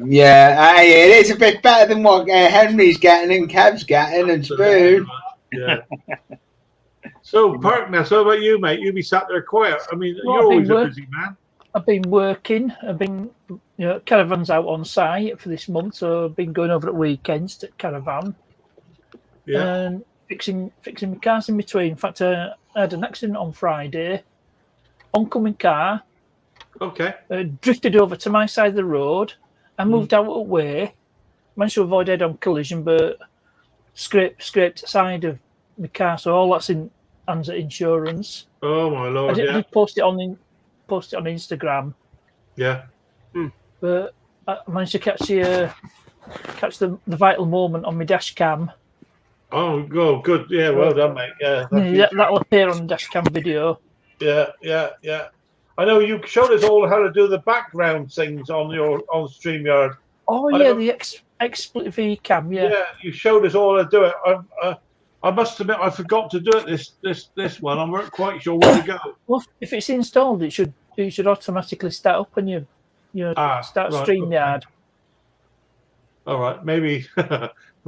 Yeah, it is a bit better than what Henry's getting and Kev's getting and Spoon. Yeah. So, Parkness, how about you, mate? You be sat there quiet. I mean, Well, you're I've always been a busy man. I've been working. I've been, caravan's out on site for this month, so I've been going over at weekends to caravan. Yeah. And fixing my cars in between. In fact, I had an accident on Friday. Oncoming car Okay. drifted over to my side of the road. I moved out of the way, managed to avoid head-on collision, but scraped the side of my car. So all that's in hands of insurance. Oh my I lord. did, Yeah. I did post it on Instagram, Yeah. but I managed to catch the vital moment on my dash cam. Oh, good. Yeah. Well done, mate. Yeah. That'll appear on the dash cam video. Yeah. I know you showed us all how to do the background things on StreamYard. Oh I yeah, don't- the XSplit V cam. Yeah. You showed us all how to do it. I must admit, I forgot to do it this one. I weren't quite sure where to go. Well, if it's installed, it should automatically start up when you start right, StreamYard. All right, maybe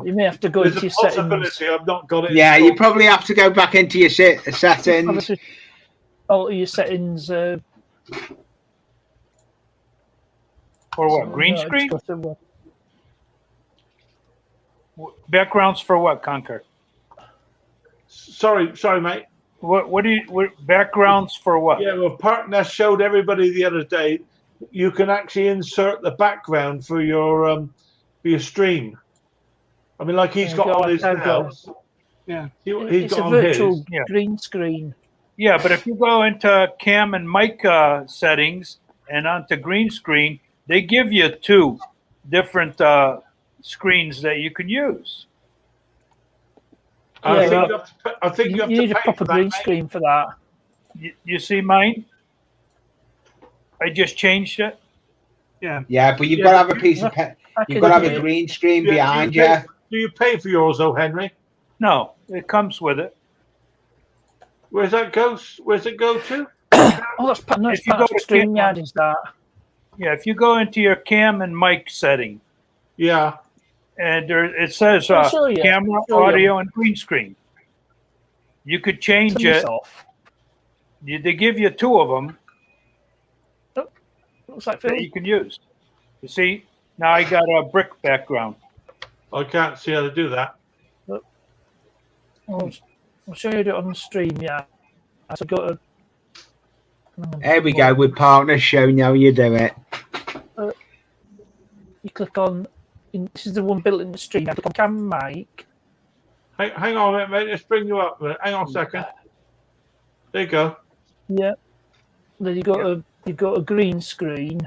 You may have to go there's into a your settings. possibility I've not got it. Yeah, you installed. probably have to go back into your settings. Obviously, alter your settings. For what? Green no, screen? just go to- Backgrounds for what, Conquer? Sorry, mate. What backgrounds for what? Yeah, well, Partners showed everybody the other day. You can actually insert the background for your stream. I mean, like he's Yeah, got go on his I've got- house. Yeah. He's It's got a on virtual his. Yeah. green screen. Yeah, but if you go into cam and mic settings and onto green screen, they give you two different screens that you can use. I Yeah, think, well, I think you have You need to a pay proper for that, green mate. screen for that. You see mine? I just changed it. Yeah, but you've Yeah, got to have a piece of I you've got to have can- a green screen Yeah, behind do you. you pay for yours, though, Henry? No, it comes with it. Where's it go to? Oh, that's part, no, it's If you part of go to cam- StreamYard, is that? Yeah, if you go into your cam and mic setting, Yeah. and it says I'll show you. camera, I'll show you. audio, and green screen. You could change Turn this it. off. They give you two of them Looks like that Phil. you can use. You see, now I got a brick background. I can't see how to do that. I'll show you it on StreamYard. So go to. There we go with Partners showing you how you do it. You click on. This is the one built in the stream. You click on cam mic. Hang on a minute, mate. Let's bring you up. Hang on a second. There you go. Yeah. Then you go to green screen,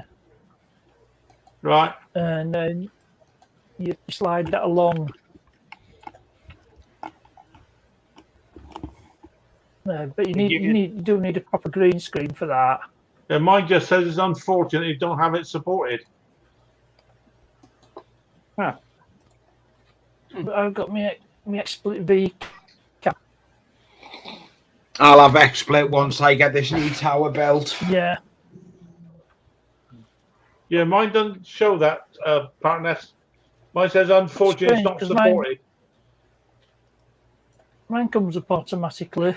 Right. and then you slide that along. But you do need a proper green screen for that. Yeah, mine just says it's unfortunate you don't have it supported. But I've got my XSplit V. I'll have XSplit once I get this new tower built. Yeah. Yeah, mine doesn't show that, Partners. Mine says unfortunate it's not Strange, 'cause mine- supported. Mine comes up automatically.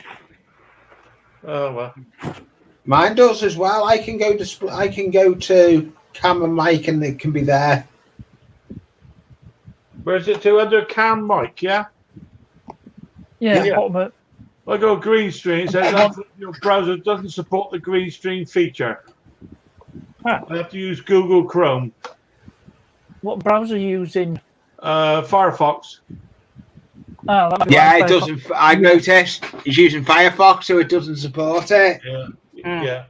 Oh well. Mine does as well. I can go to cam and mic and it can be there. Where's it to? Under cam mic, yeah? Yeah. Yeah. Bottom I go green screen. It says your browser doesn't support the green screen feature. I have to use Google Chrome. what browser are you using? Firefox. Ah, that'd be Yeah, like it doesn't. I've noticed it's using Firefox, so it doesn't support it. Yeah.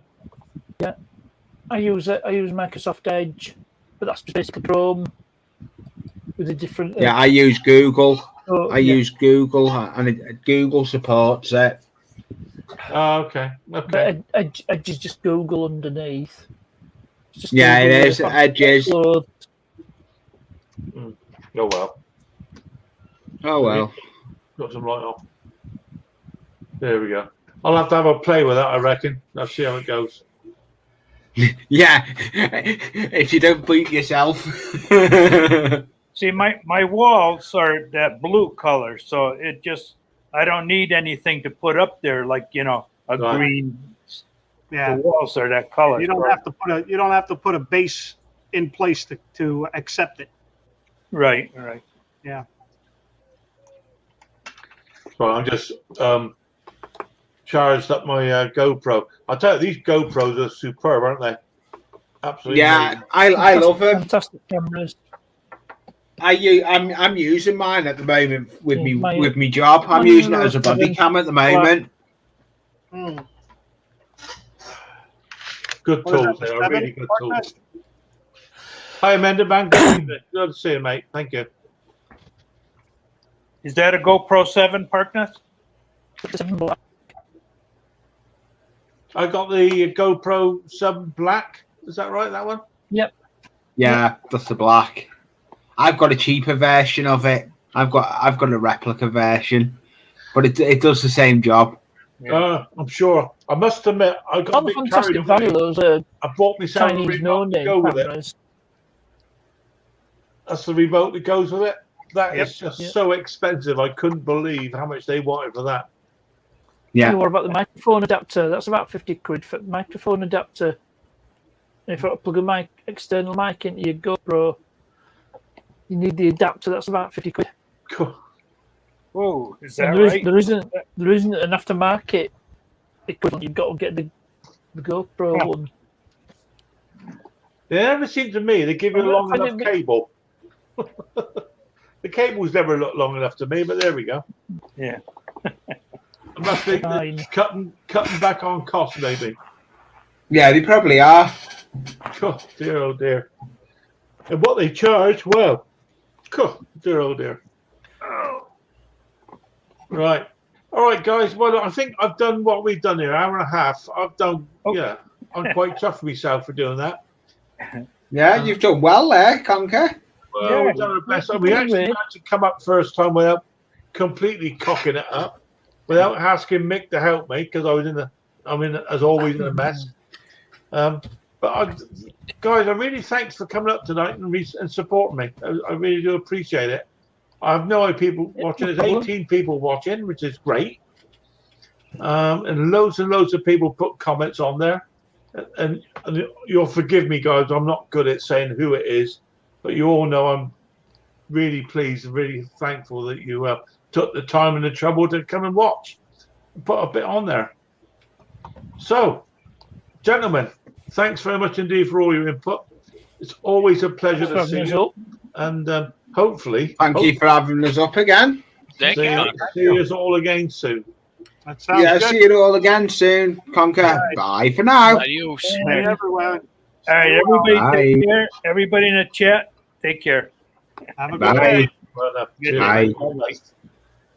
I use Microsoft Edge, but that's basically Chrome with a different. Yeah, I use Google. I yeah. use Google, and Google supports it. Okay. Okay. But Edge is just Google underneath. It's just Yeah, Google it with is. a Edge is. upload. Oh well. Oh well. Got some light off. There we go. I'll have to have a play with that, I reckon. Let's see how it goes. Yeah, if you don't beat yourself. See, my walls are that blue color, so it just I don't need anything to put up there like a Right. green. Yeah. The walls are that color. You don't have to put a base in place to accept it. Right. Yeah. So I'm just charged up my GoPro. I'll tell you, these GoPros are superb, aren't they? Absolutely. Yeah, amazing. I love them. Fantastic cameras. I'm using mine at the moment with Yeah, me job. I'm mine using it are as a body 7 cam at the moment. Hmm. Good What is tools. that, They are 7? really good tools. Hi, Amanda Man. Good to see you, mate. Thank you. Is that a GoPro 7, Parkness? 7 Black. I got the GoPro 7 Black. Is that right? That one? Yeah, that's the black. I've got a cheaper version of it. I've got a replica version, but it does the same job. I'm sure. I must admit, I got a Not bit fantastic carried value, away. those I bought myself a Chinese remote to no-name go with it. cameras. That's the remote that goes with it. That Yep. is just Yep. so expensive. I couldn't believe how much they wanted for that. Yeah. What about the microphone adapter? That's about 50 quid for the microphone adapter. If you want to plug a mic, external mic into your GoPro, you need the adapter. That's about 50 quid. Cool. Whoa, is that And there, right? there isn't an aftermarket equivalent. You've got to get the GoPro Oh. one. They never seem to me. They give you a long I enough didn't- cable. The cables never look long enough to me, but there we go. Yeah. I must be Fine. cutting back on costs, maybe. Yeah, they probably are. Oh dear, oh dear. And what they charge, well, dear, oh dear. Oh. Right. All right, guys. Well, I think I've done what we've done here, hour and a half. I've done, yeah. I'm quite tough for myself for doing that. Yeah, you've done well there, Conker. Well, Yeah. we've done our best. We actually Anyway. had to come up first time without completely cocking it up, without asking Mick to help me because I'm in, as always, in a mess. Guys, I really thanks for coming up tonight and supporting me. I really do appreciate it. I have no idea people watching. There's 18 people watching, which is great. And loads of people put comments on there. And you'll forgive me, guys. I'm not good at saying who it is, but you all know I'm really pleased and really thankful that you took the time and the trouble to come and watch, and put a bit on there. So, gentlemen, thanks very much indeed for all your input. It's always a pleasure to see you, and hopefully, Thank you for having us up again. Thank you. see us all again soon. That sounds Yeah, good. see you all again soon, Conker. Bye for now. Adios. Hey, everyone. All right, everybody Bye. take care. Everybody in the chat, take care. Have a good Bye. day. Well, Good night. Cheers.